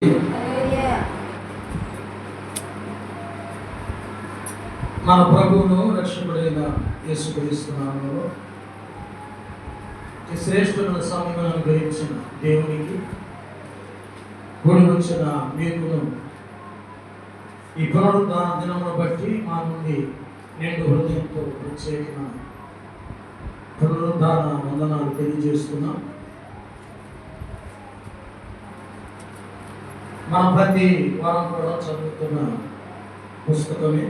మన ప్రభువును రక్షకుడైన యేసుక్రీస్తు నామములో ఈ శ్రేష్ఠమైన సమయమును అనుగ్రహించిన దేవునికి కూడి వచ్చిన మీకును ఈ పునరుద్ధాన దినమును బట్టి మా నుండి నిండు హృదయంతో ప్రత్యేకమైన పునరుద్ధాన వందనాలు తెలియజేస్తున్నాం. మనం ప్రతి వారం కూడా చదువుతున్న పుస్తకమే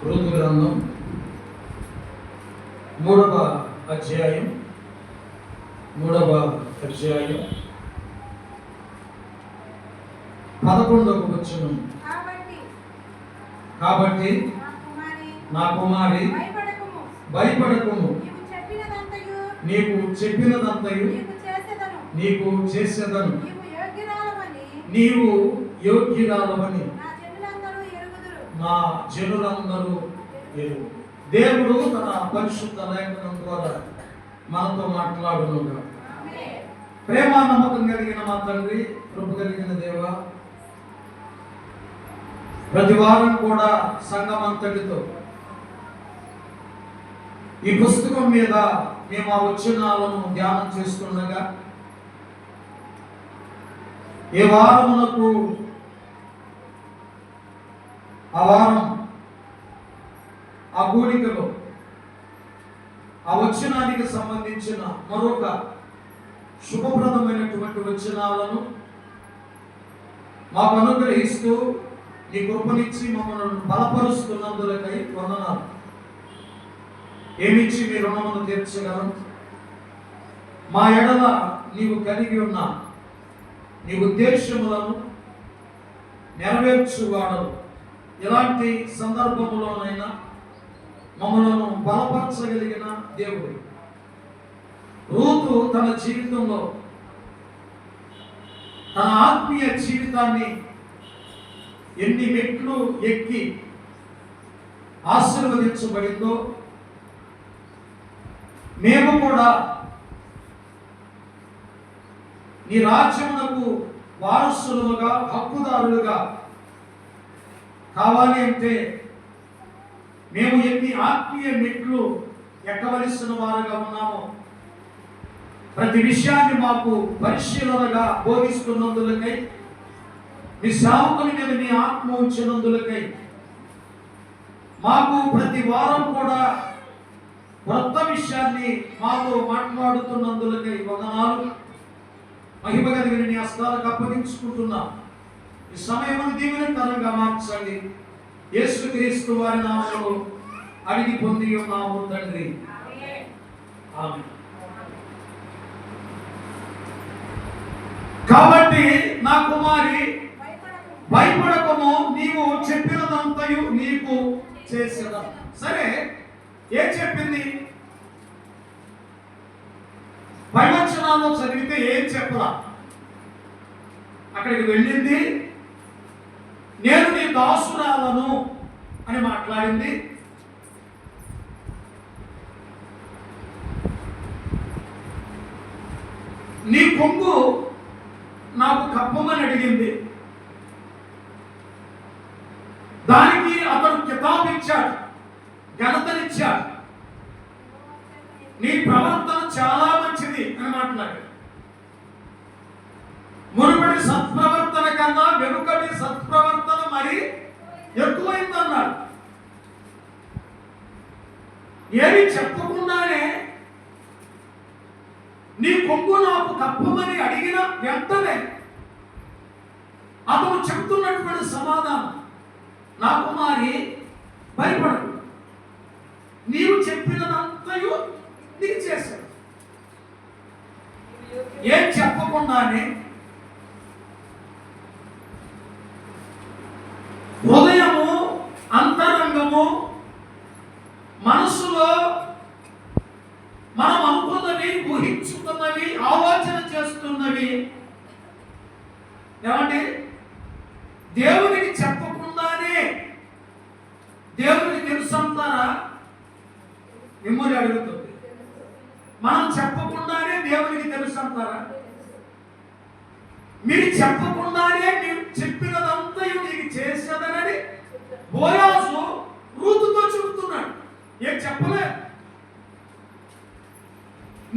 రూతు గ్రంథం 3వ అధ్యాయం 11వ వచనం. కాబట్టి నా కుమారి భయపడకుము, నీకు చెప్పినదంతయు నీకు చేసేదను, నీవు యోగ్యురాలవని నా జనులందరూ ఎరుగు. దేవుడు తన పరిశుద్ధ లేఖనం ద్వారా మనతో మాట్లాడునుగా. ప్రేమ నమ్మకం కలిగిన మా తండ్రి, కృప కలిగిన దేవ, ప్రతి వారం కూడా సంఘం అంతటితో ఈ పుస్తకం మీద మేము ఆ వచనాలను ధ్యానం చేస్తుండగా ఏ వారమునకు ఆ వారం ఆ కూడికలో ఆ వచనానికి సంబంధించిన మరొక శుభప్రదమైనటువంటి వచనాలను మాకు అనుగ్రహిస్తూ నీ కృపనిచ్చి మమ్మల్ని బలపరుస్తున్నందులకై వందనాలు. ఏమిచ్చి మీ రుణమును తీర్చగలం? మా ఎడల నీవు కలిగి ఉన్న నీ ఉద్దేశములను నెరవేర్చువాడు. ఎలాంటి సందర్భంలోనైనా మమ్మలను బలపరచగలిగిన దేవుడు. రూతు తన జీవితంలో తన ఆత్మీయ జీవితాన్ని ఎన్ని మెట్లు ఎక్కి ఆశీర్వదించబడిందో మేము కూడా నీ రాజ్యమునకు వారసులుగా హక్కుదారులుగా కావాలి అంటే మేము ఎన్ని ఆత్మీయ మెట్లు ఎక్కవలసిన వారుగా ఉన్నామో ప్రతి విషయాన్ని మాకు పరిశీలనగా బోధిస్తున్నందులకై, మీ సేవకుని మీద మీ ఆత్మ ఉంచినందులకై, మాకు ప్రతి వారం కూడా కొత్త విషయాన్ని మాతో మాట్లాడుతున్నందులకై వందనాలు. మహిమ కలిగిన నీ హస్తాలకు అప్పగించుకుంటున్నా. ఈ సమయమును దీవెనకరంగా మార్చండి. యేసుక్రీస్తు వారి నామములో అడిగి పొంది ఉన్నాము తండ్రి, ఆమేన్. కాబట్టి నా కుమారి భయపడకము, నీవు చెప్పినదంతయు నీకు చేసేదను. సరే, ఏం చెప్పింది? పైవచనాల్లో చదివితే ఏం చెప్పలా. అక్కడికి వెళ్ళింది, నేను నీ దాసురాలను అని మాట్లాడింది. నీ కొంగు నాకు కప్పమని అడిగింది. దానికి అతడు కితాబు ఇచ్చాడు, ఘనతనిచ్చాడు. నీ ప్రవర్తన చాలా మంచిది అని మాట్లాడాడు. మునుపటి సత్ప్రవర్తన కన్నా వెనుకటి సత్ప్రవర్తన మరి ఎక్కువైందన్నాడు. ఏమి చెప్పకుండానే నీ కొంగు నాకు కప్పమని అడిగిన వెంటనే అతను చెప్తున్నటువంటి సమాధానం, నా కుమారి భయపడకు, నీవు చెప్పినదంతయు నీకు చేశాడు. ఏం చెప్పకుండానే హృదయము, అంతరంగము, మనస్సులో మనం అనుకున్నవి, ఊహించుకున్నవి, ఆలోచన చేస్తున్నవి ఏమంటే దేవునికి చెప్పకుండానే దేవునికి తెలుసంటారా? మిమ్మల్ని అడుగుతుంది. మనం చెప్పకుండానే దేవునికి తెలుసంటారా? మీరు చెప్పకుండానే మీరు చెప్పినదంతయు నీకు చేసేదనని బోయాజు రూతుతో చెబుతున్నాడు. ఏం చెప్పలే,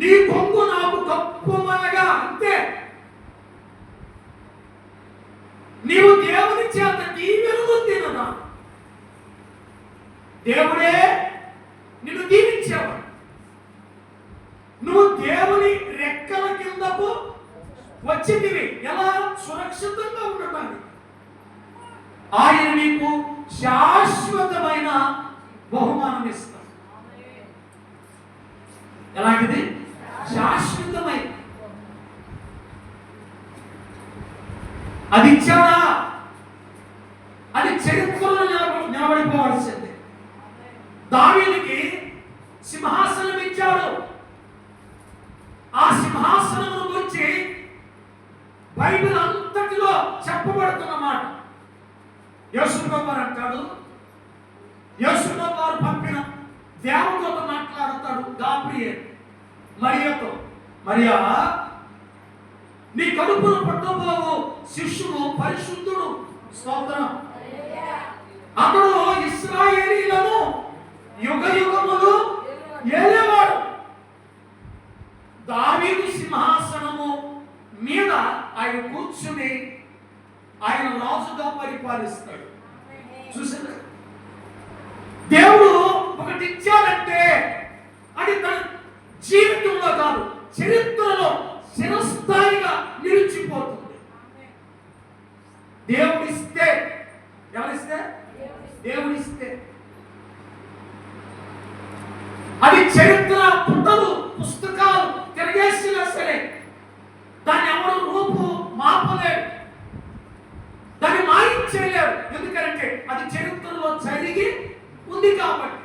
నీ కొంగు నాకు కప్పుమనగా అంతే. నీవు దేవుని చేత దీవెనలు తినదా, దేవుడే నిన్ను దీవించేవాడు. నువ్వు దేవుని రెక్కల కిందకు వచ్చితివి. ఎలా? సురక్షితంగా ఉండటానికి. ఆయన నీకు శాశ్వతమైన బహుమానం ఇస్తాడు. ఎలాంటిది? శాశ్వతమైన. అది ఇచ్చాడా? అది చరిత్రలో నిలబడిపోవాల్సిందే. దావీదుకి సింహాసనం ఇచ్చాడు. ఆ సింహాసనం గురించి బైబిల్ అంతటిలో చెప్పబడుతున్న మాట. యేసుప్రభు అంటాడు, యేసుప్రభు వారు పంపిన దేవదూత మాట్లాడతాడు గాబ్రియేల్ మరియతో, మరియా నీ కడుపును పుట్టబోవు శిష్యుడు పరిశుద్ధుడు, స్తోత్రం, అతడు ఇశ్రాయేలీయులను యుగ యుగములు ఏలేవాడు. దావీదు సింహాసనము మీద ఆయన కూర్చుని ఆయన రాజుగా పరిపాలిస్తాడు. చూసారా? దేవుడు ఒకటి ఇచ్చాడంటే అది తన జీవితంలో కాదు, చరిత్రలో చిరస్థాయిగా నిలిచిపోతుంది. దేవుడిస్తే, ఎవరిస్తే? దేవుడిస్తే అది చరిత్ర పుట్టలు పుస్తకాలు తిరగేసినా సరే దాన్ని ఎవరు రూపు మార్పలేరు, దాన్ని మాయించలేరు. ఎందుకంటే అది చరిత్రలో జరిగి ఉంది కాబట్టి.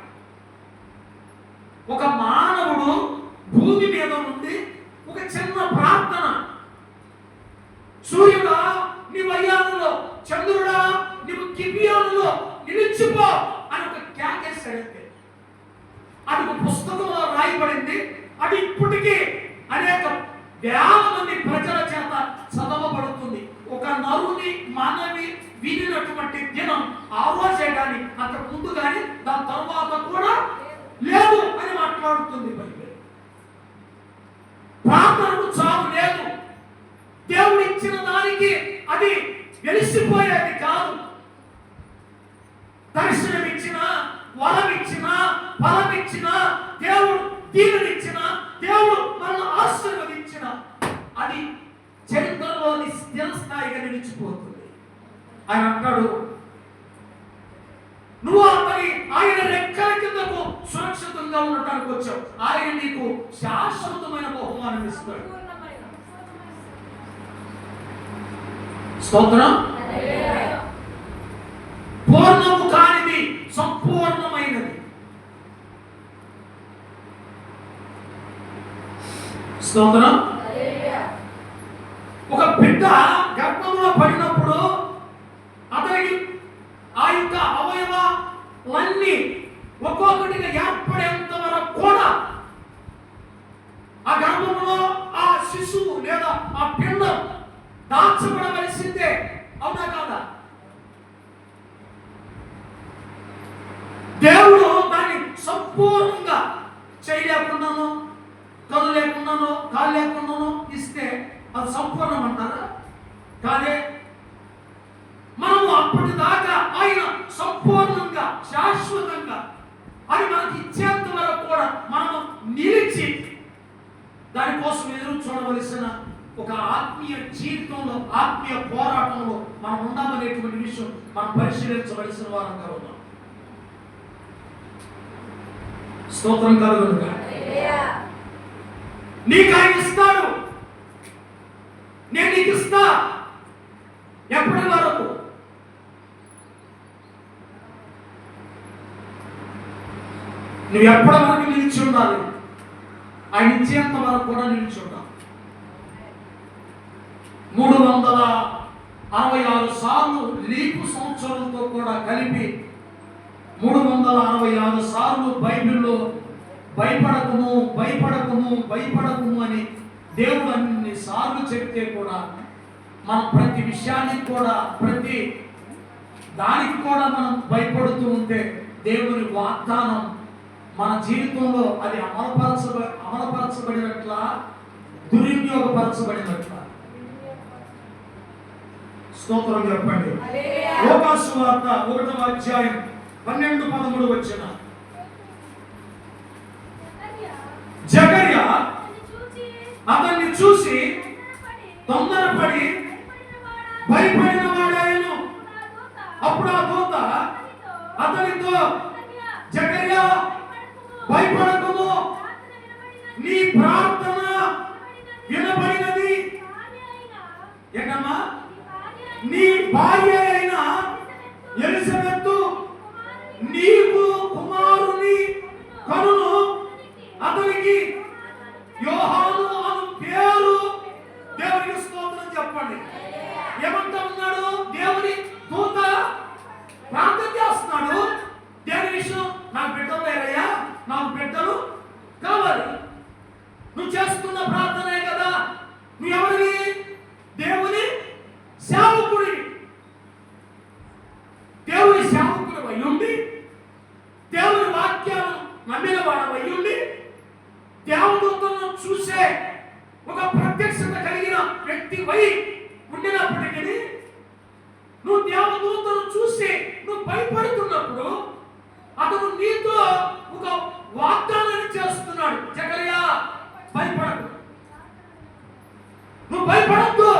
ఒక మానవుడు భూమి మీద నుండి ఒక చిన్న ప్రార్థన, సూర్యుడా నీవు అయ్యానులో, చంద్రుడా నీవు గిబియోనులో నిలిచిపో అని ఒక కేకేశాడంతే. అది ఒక పుస్తకంలో రాయబడింది. అది ఇప్పటికీ అనేక వేల మంది ప్రజల చేత చదవబడుతుంది. ఒక నరుని మనవి వినినటువంటి దినం ఆ రోజే కానీ అంతకు ముందు కానీ దాని తర్వాత కూడా లేదు అని మాట్లాడుతుంది బైబిల్. ప్రార్థనకు చావు లేదు. దేవుడు ఇచ్చిన దానికి అది వెలిసిపోయేది కాదు. దర్శనం ఇచ్చిన, వరం ఇచ్చిన, ఫలం ఇచ్చిన, దేవుడు దీవెనిచ్చిన, దేవుడు మనల్ని ఆశీర్వదించిన అది చరిత్రలోని స్థిరస్థాయిగా నిలిచిపోతుంది. ఆయన అంటాడు, నువ్వు ఆయన రెక్కల కిందకు సురక్షితంగా ఉండటానికి వచ్చావు. ఆయన నీకు శాశ్వతమైన బహుమానం ఇస్తాడు. స్తోత్రం. పూర్ణము కానిది సంపూర్ణమైనది. స్తోత్రం. ఒక బిడ్డ గర్భంలో పడినప్పుడు అతనికి ఆ యొక్క అవయవాలన్నీ ఒక్కొక్కటిగా ఏర్పడేంత వరకు కూడా ఆ గర్భంలో ఆ శిశువు లేదా ఆ పిండం దాచబడవలసిందే. అవునా కాదా? దేవుడు దాన్ని సంపూర్ణంగా చేయలేకున్నాను, కళ్ళు లేకున్నాను, కాళ్ళు లేకున్నాను ఇస్తే అది సంపూర్ణం అంటారా? కానీ మనము అప్పటిదాకా ఆయన సంపూర్ణంగా శాశ్వతంగా అది మనకి ఇచ్చేంత వరకు కూడా మనము నిలిచి దానికోసం ఎదురు చూడవలసిన ఒక ఆత్మీయ జీవితంలో, ఆత్మీయ పోరాటంలో మనం ఉండాలనేటువంటి విషయం మనం పరిశీలించవలసిన వారంగా ఉన్నాం. స్తోత్రం కలుగునుగా. నీకు ఆయన ఇస్తాడు, నేను నీకు ఇస్తా. ఎప్పటి వరకు? నువ్వు ఎప్పటి వరకు నిలిచి ఉండాలి? ఆయన ఇచ్చేంత వరకు కూడా నిలిచి ఉండాలి. 366 సార్లు లీపు సంవత్సరంతో కూడా కలిపి 366 సార్లు బైబిల్లో భయపడకుము భయపడకుము భయపడకుము అని దేవుడు అన్ని సార్లు చెప్తే కూడా మనం ప్రతి విషయానికి కూడా, ప్రతి దానికి కూడా మనం భయపడుతూ ఉంటే దేవుని వాగ్దానం మన జీవితంలో అది అమలుపరచబడినట్ల, దుర్వినియోగపరచబడినట్ల. స్తోత్రం చెప్పండి. లూకా సువార్త 1వ అధ్యాయం 12-13 వచ్చిన. జకర్యా అతన్ని చూసి తొందరపడి భయపడిన వాడాయను. అప్పుడు ఆ దూత అతనితో, జకర్యా భయపడకుము, నీ ప్రార్థన వినబడినది. ఏంటమ్మా? నీ భార్య అయిన ఎలిజబెత్ నీకు కుమారుని కనును, అతనికి యోహాను అను పేరు. దేవునికి స్తోత్రం చెప్పండి. ఏమంటా ఉన్నాడు? దేవుని దూత ప్రార్థన చేస్తున్నాడు. దేని విషయం? నాకు బిడ్డలు లేరయ్యా, నాకు బిడ్డలు కావాలి. నువ్వు చేస్తున్న ప్రార్థనే కదా. నువ్వు ఎవరివి? దేవుని సేవకుడివి. దేవుని సేవకుడు అయ్యుండి, దేవుని వాక్యాలను నమ్మిన వాడు అయ్యుండి, దేవదూతలను చూసే ఒక ప్రత్యక్షత కలిగిన వ్యక్తి వై ఉండినప్పటికీ నువ్వు దేవదూతను చూసి నువ్వు భయపడుతున్నప్పుడు అతను నీతో ఒక వాగ్దానాన్ని చేస్తున్నాడు. జకర్యా భయపడకు, నువ్వు భయపడద్దు.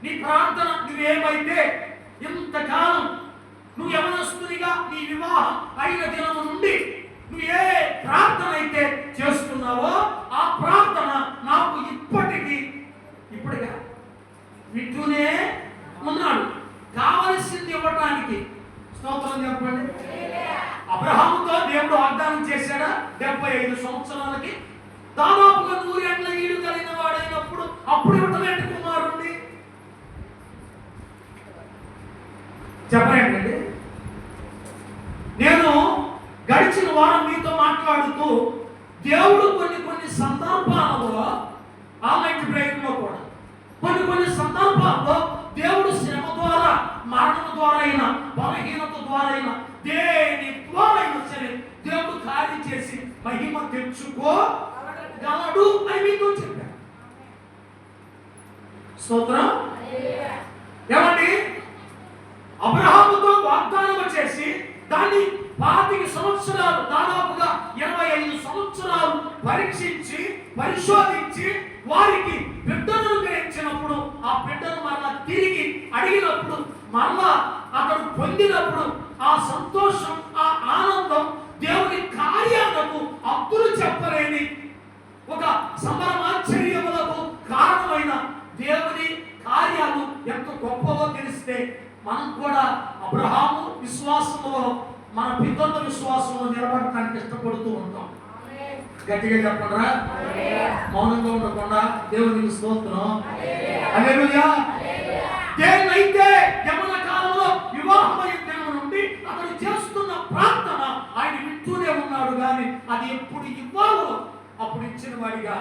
నీ ప్రార్థన నువ్వేమైతే ఇంతకాలం నువ్వు యవనస్తునిగా నీ వివాహం అయిన దినము నుండి నువ్వు ఏ ప్రార్థన అయితే చేస్తున్నావో ఆ ప్రార్థన నాకు ఇప్పటిగా వింటూనే ఉన్నాడు. కావలసింది ఇవ్వటానికి. స్తోత్రం చెప్పండి. అబ్రహాముతో దేవుడు వాగ్దానం చేశాడా? 75 సంవత్సరాలకి దాదాపుగా 100 ఏళ్ల ఈడు కలిగిన వాడైనప్పుడు అప్పుడు ఇవ్వటమేంటి కుమారుణ్ణి? చెప్పండి. నేను గడిచిన వారం మీతో మాట్లాడుతూ దేవుడు కొన్ని సందర్భాలలో ఆల్మైటీ ప్రేయర్లో కూడా కొన్ని సందర్భాల్లో దేవుడు శ్రమ ద్వారా, మరణం ద్వారా అయినా, బలహీనత ద్వారా అయినా, దేని ద్వారా అయినా సరే దేవుడు కార్యం చేసి మహిమ తెచ్చుకోగలడు అని మీతో చెప్పాడు. స్తోత్రం. ఏమండి? అబ్రహాముతో వాగ్దానం చేసి దాన్ని 25 సంవత్సరాలు, దాదాపుగా 25 సంవత్సరాలు పరీక్షించి పరిశోధించి వారికి బిడ్డను గ్రహించినప్పుడు ఆ బిడ్డను మరలా తిరిగి అడిగినప్పుడు మరలా అతడు పొందినప్పుడు ఆ సంతోషం, ఆ ఆనందం దేవుని కార్యాలకు అప్పులు చెప్పలేని ఒక సంబరమాశ్చర్యములకు కారణమైన దేవుని కార్యాలు ఎంత గొప్పవో తెలిస్తే మనం కూడా అబ్రహాము విశ్వాసంలో, మన పితరుల విశ్వాసంలో నిలబడటానికి ఇష్టపడుతూ ఉంటాం. గట్టిగా చెప్పండిరా, మౌనంగా ఉండకుండా దేవునికి స్తోత్రం. హల్లెలూయా. దేన్నైతే యవన కాలంలో వివాహమైన దినం నుండి అతను చేస్తున్న ప్రార్థన ఆయన వింటూనే ఉన్నాడు. కానీ అది ఎప్పుడు ఇవ్వాలో అప్పుడు ఇచ్చిన వాడిగా,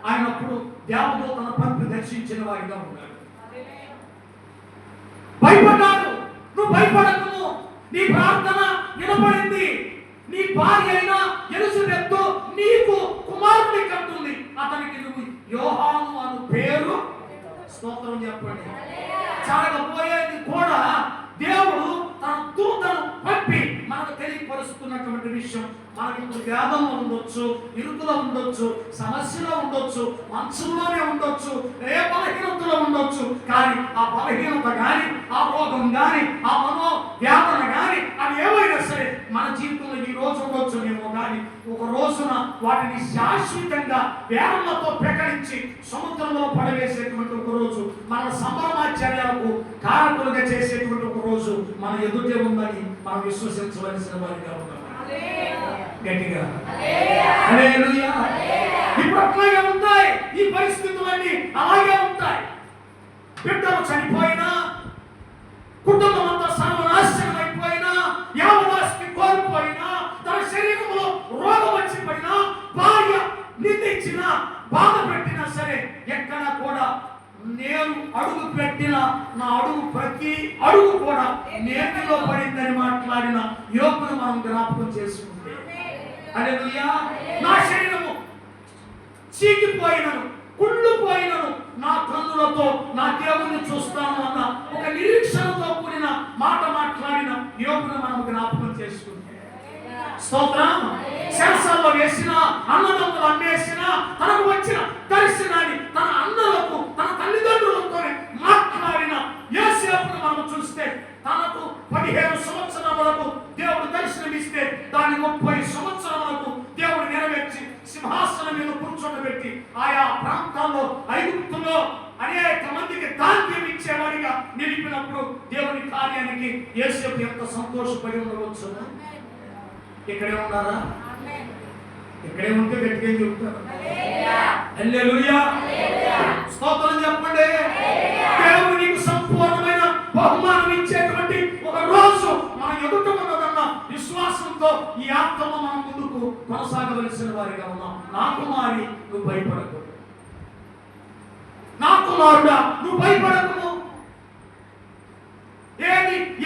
ఆయన అప్పుడు దేవదూతను పంపి దర్శించిన వాడిగా ఉన్నాడు. భయపడ్డాడు. నువ్వు భయపడకు, నీ ప్రార్థన వినపడింది. నీ భార్య అయిన ఎలిజబెత్ నీకు కుమారుని కంటుంది, అతనికి నువ్వు యోహాను అను పేరు. స్తోత్రం చెప్పండి. చాలకపోయేది కూడా దేవుడు తన దూతను పంపి మనకు తెలియపరుస్తున్నటువంటి విషయం. మనకి వేదంలో ఉండొచ్చు, ఇరుకులో ఉండొచ్చు, సమస్యలో ఉండొచ్చు, మంచంలోనే ఉండొచ్చు, ఏ బలహీనతలో ఉండొచ్చు. కానీ ఆ బలహీనత కానీ, ఆ రోగం కానీ, ఆ మనో వ్యాధన కానీ, అవి ఏవైనా సరే మన జీవితంలో ఈ రోజు ఉండొచ్చునేమో. కానీ ఒక రోజున వాటిని శాశ్వతంగా వేలతో ప్రకటించి సముద్రంలో పడవేసేటువంటి ఒక రోజు, మన సంబరమాచర్యాలకు కారకులుగా చేసేటువంటి ఒక రోజు మన ఎదుటే ఉందని మనం విశ్వసించవలసిన వారిగా ఉన్నాం. గట్టిగా హల్లెలూయా. ఇప్పుడు అట్లాగే ఉంటాయి ఈ పరిస్థితులన్నీ, అలాగే ఉంటాయి. బిడ్డలు చనిపోయినా, కుటుంబం అంతా సర్వనాశనం అయిపోయినా, యావదాస్తి కోల్పోయినా, తన శరీరంలో రోగం వచ్చి పడినా, భార్య నిందించినా, బాధ పెట్టినా సరే ఎక్కడ కూడా నేను అడుగు పెట్టిన నా అడుగు ప్రతి అడుగు కూడా నేతిలో పడిందని మాట్లాడిన యోగును మనం జ్ఞాపకం చేసుకుంటే, హల్లెలూయా. నా శరీరము చీకిపోయినను కుళ్ళిపోయినను నా కన్నులతో నా దేవుణ్ణి చూస్తాను అన్న ఒక నిరీక్షణతో కూడిన మాట మాట్లాడిన యోగును మనం జ్ఞాపకం చేసుకుంటే, స్తోత్రం. శరసాల్లో వేసిన, అన్నదమ్ములు అమ్మేసిన, తనకు వచ్చిన దర్శనాన్ని తన అన్నలకు తన తల్లిదండ్రులతో మాట్లాడిన యోసేపును మనం చూస్తే, తనకు 15 సంవత్సరములకు దేవుడు దర్శనమిస్తే దాని 30 సంవత్సరములకు దేవుడు నెరవేర్చి సింహాసనం మీద కూర్చోబెట్టి ఆయా ప్రాంతాల్లో ఐగుప్తులో అనేక మందికి దాన్యం ఇచ్చేవాడిగా నిలిపినప్పుడు దేవుని కార్యానికి యోసేపు ఎంత సంతోషపడి ఉండవచ్చు. ఇక్కడే ఉన్నారా? ఇక్కడే ఉంటే గట్టిగా చెప్తారు హల్లెలూయా, స్తోత్రం చెప్పండి. దేవుడు నీకు సంపూర్ణమైన బహుమానం ఇచ్చేటువంటి ఒక రోజు మన ఎదుట ఉన్నదన్న విశ్వాసంతో ఈ ఆత్మలో మనం ముందుకు కొనసాగవలసిన వారిగా ఉన్నాం. నా కుమారి నువ్వు భయపడకు, నా కుమారుడా నువ్వు భయపడకు.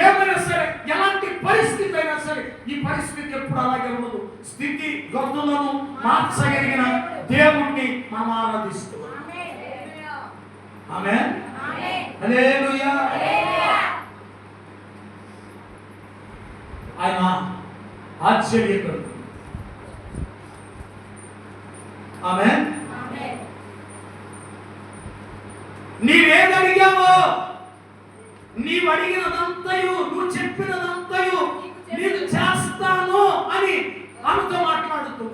ఏమైనా సరే, ఎలాంటి పరిస్థితి అయినా సరే, ఈ పరిస్థితి ఎప్పుడు అలాగే ఉండదు. స్థితి గతులను మార్చగలిగిన దేవుణ్ణి మనం ఆరాధిస్తున్నాం. ఆమేన్, హల్లెలూయా. ఆయన ఆశ్చర్యకరుడు. ఆమేన్. నీవేది అడిగావో, నీవు అడిగినదంతయు, నువ్వు చెప్పినదంతయు నేను చేస్తాను అని ఆమెతో మాట్లాడుతూ.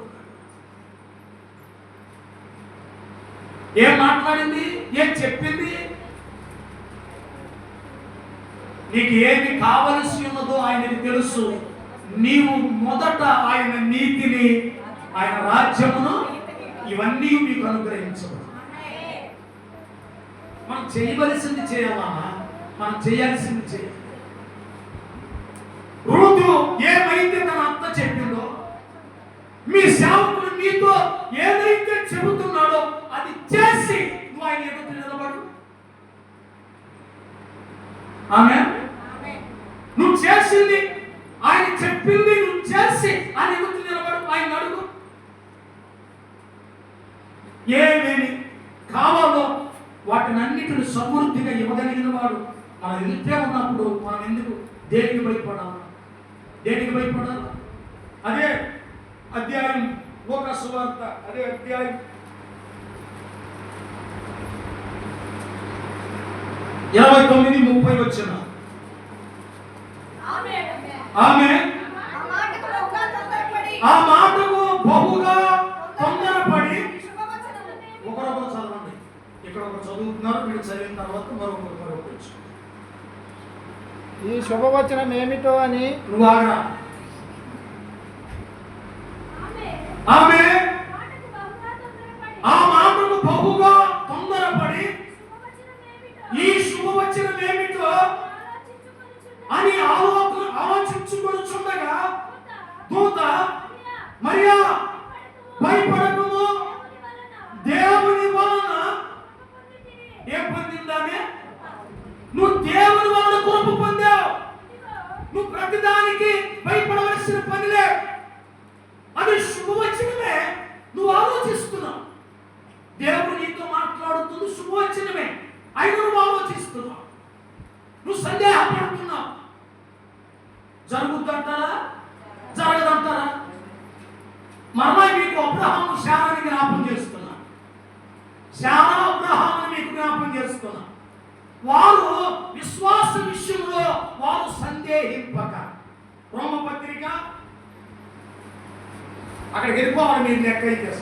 ఏం మాట్లాడింది, ఏం చెప్పింది? నీకు ఏమి కావలసి ఉన్నదో ఆయనకి తెలుసు. నీవు మొదట ఆయన నీతిని, ఆయన రాజ్యమును, ఇవన్నీ మీకు అనుగ్రహించవు. మనం చేయవలసింది చేయాలా, మనం చేయాల్సింది చేయాలి. రూతు ఏమైతే తన అత్త చెప్పిందో, మీ సేవకుడు మీతో ఏదైతే చెబుతున్నాడో అది చేసి నువ్వు ఆయన ఎదుట నిలబడు. ఆమేన్. నువ్వు చేసింది, ఆయన చెప్పింది నువ్వు చేసి ఆయన ఎదుట నిలబడు. ఆయన అడుగు, ఏమేమి కావాలో వాటిని అన్నిటిని సమృద్ధిగా ఇవ్వగలిగిన వాడు మన ఎదుటే ఉన్నప్పుడు మనం ఎందుకు దేనికి భయపడాలి? దేనికి భయపడాలి? అదే అధ్యాయం, లూకా సువార్త అదే అధ్యాయం 29:30 వచ్చిన ఆమె ఆ మాటకు బహుగా తొందరపడి, ఒకరొకరు చదవండి. ఇక్కడ ఒకరు చదువుతున్నారు, వీళ్ళు చదివిన తర్వాత మరొకరు ఈ శుభవచనం ఏమిటో అని నువ్వు ఆగరా. ఆమె ఆ మాటకు బహుగా తొందరపడి ఈ శుభవచనం ఏమిటో అని ఆలోచించుకొనుచుండగా దూత, మరియా భయపడకుము, దేవుని వలన ఏం పొందిందామే? నువ్వు దేవుని వలన కృప పొందావు. నువ్వు ప్రతిదానికి భయపడవలసిన పని లేదు. అది శుభవచనమే. నువ్వు ఆలోచిస్తున్నావు, దేవుడు నీతో మాట్లాడుతుంది శుభవచనమే, అయినా నువ్వు ఆలోచిస్తున్నావు, నువ్వు సందేహపడుతున్నావు. జరుగుద్దంటారా, జరగదంటారా? మరలా మీకు అబ్రహాము శారాన్ని జ్ఞాపం చేస్తున్నా, శారా అబ్రహాముని మీకు జ్ఞాపం చేస్తున్నా. వారు విశ్వాస విషయంలో వారు సందేహింపక, రోమపత్రిక అక్కడికి వెళ్ళిపోవాలి. మీరు లెక్క అయితే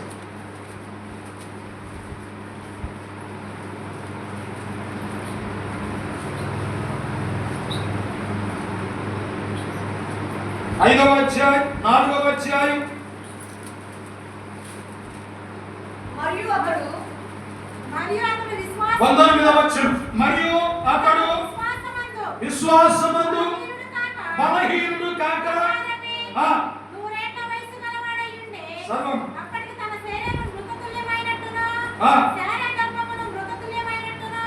5వ అధ్యాయం 4వ అధ్యాయం. మరియు అతడు 19వ వచనం. మరియు అతడు విశ్వాసమందు బలహీనుడు కాక నూరేళ్ల వయసు గలవాడై ఉండే సర్వం అప్పటికి తన శరీరం మృతతుల్యమైనట్టును, శారీర గర్భమును మృతతుల్యమైనట్టును,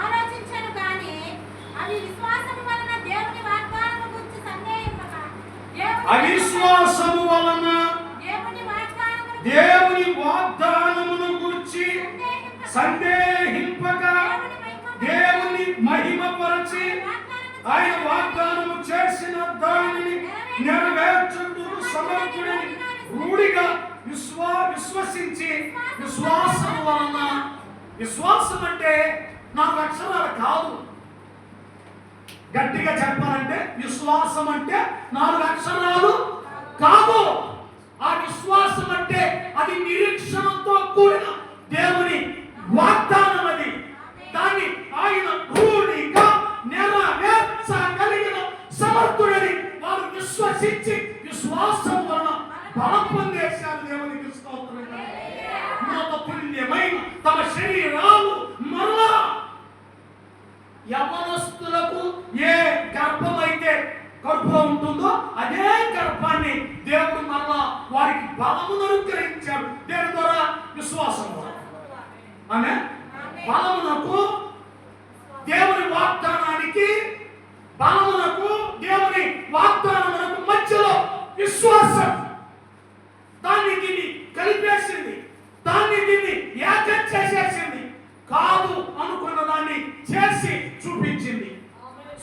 ఆలోచన అవిశ్వాసము వలన దేవుని వాగ్దానమును గూర్చి సందేహింపక దేవుని మహిమపరచి ఆయన వాగ్దానము చేసిన దానిని నెరవేర్చుటకు సమర్థుడని రూఢిగా విశ్వసించి విశ్వాసం వలన, విశ్వాసం అంటే 4 అక్షరాలు కాదు, గట్టిగా చెప్పాలంటే విశ్వాసం అంటే 4 అక్షరాలు కాదు. ఆ విశ్వాసం అంటే అది నిరీక్షణతో కూడిన దేవుని వాగ్దానం. అది దాన్ని ఆయన రూఢిగా నెరవేర్చగలిగిన సమర్థుడని వారు విశ్వసించి విశ్వాసం వలన బలం పొందేశారు. దేవునికి స్తోత్రం. మృత పుణ్యమైన తమ శరీరాలు మరలా యవనస్తులకు ఏ గర్భమైతే కడుపులో ఉంటుందో అదే గర్భాన్ని దేవుడు మరలా వారికి బలమును అనుగ్రహించాడు. దేని ద్వారా? విశ్వాసం ద్వారా. ఆమె బలమునకు దేవుని వాగ్దానానికి, బలమునకు దేవుని వాగ్దానమునకు మధ్యలో విశ్వాసం దాన్ని దీన్ని కలిపేసింది, దాన్ని దీన్ని ఏకం చేసేసింది. కాదు అనుకున్న దాన్ని చేసి చూపించింది.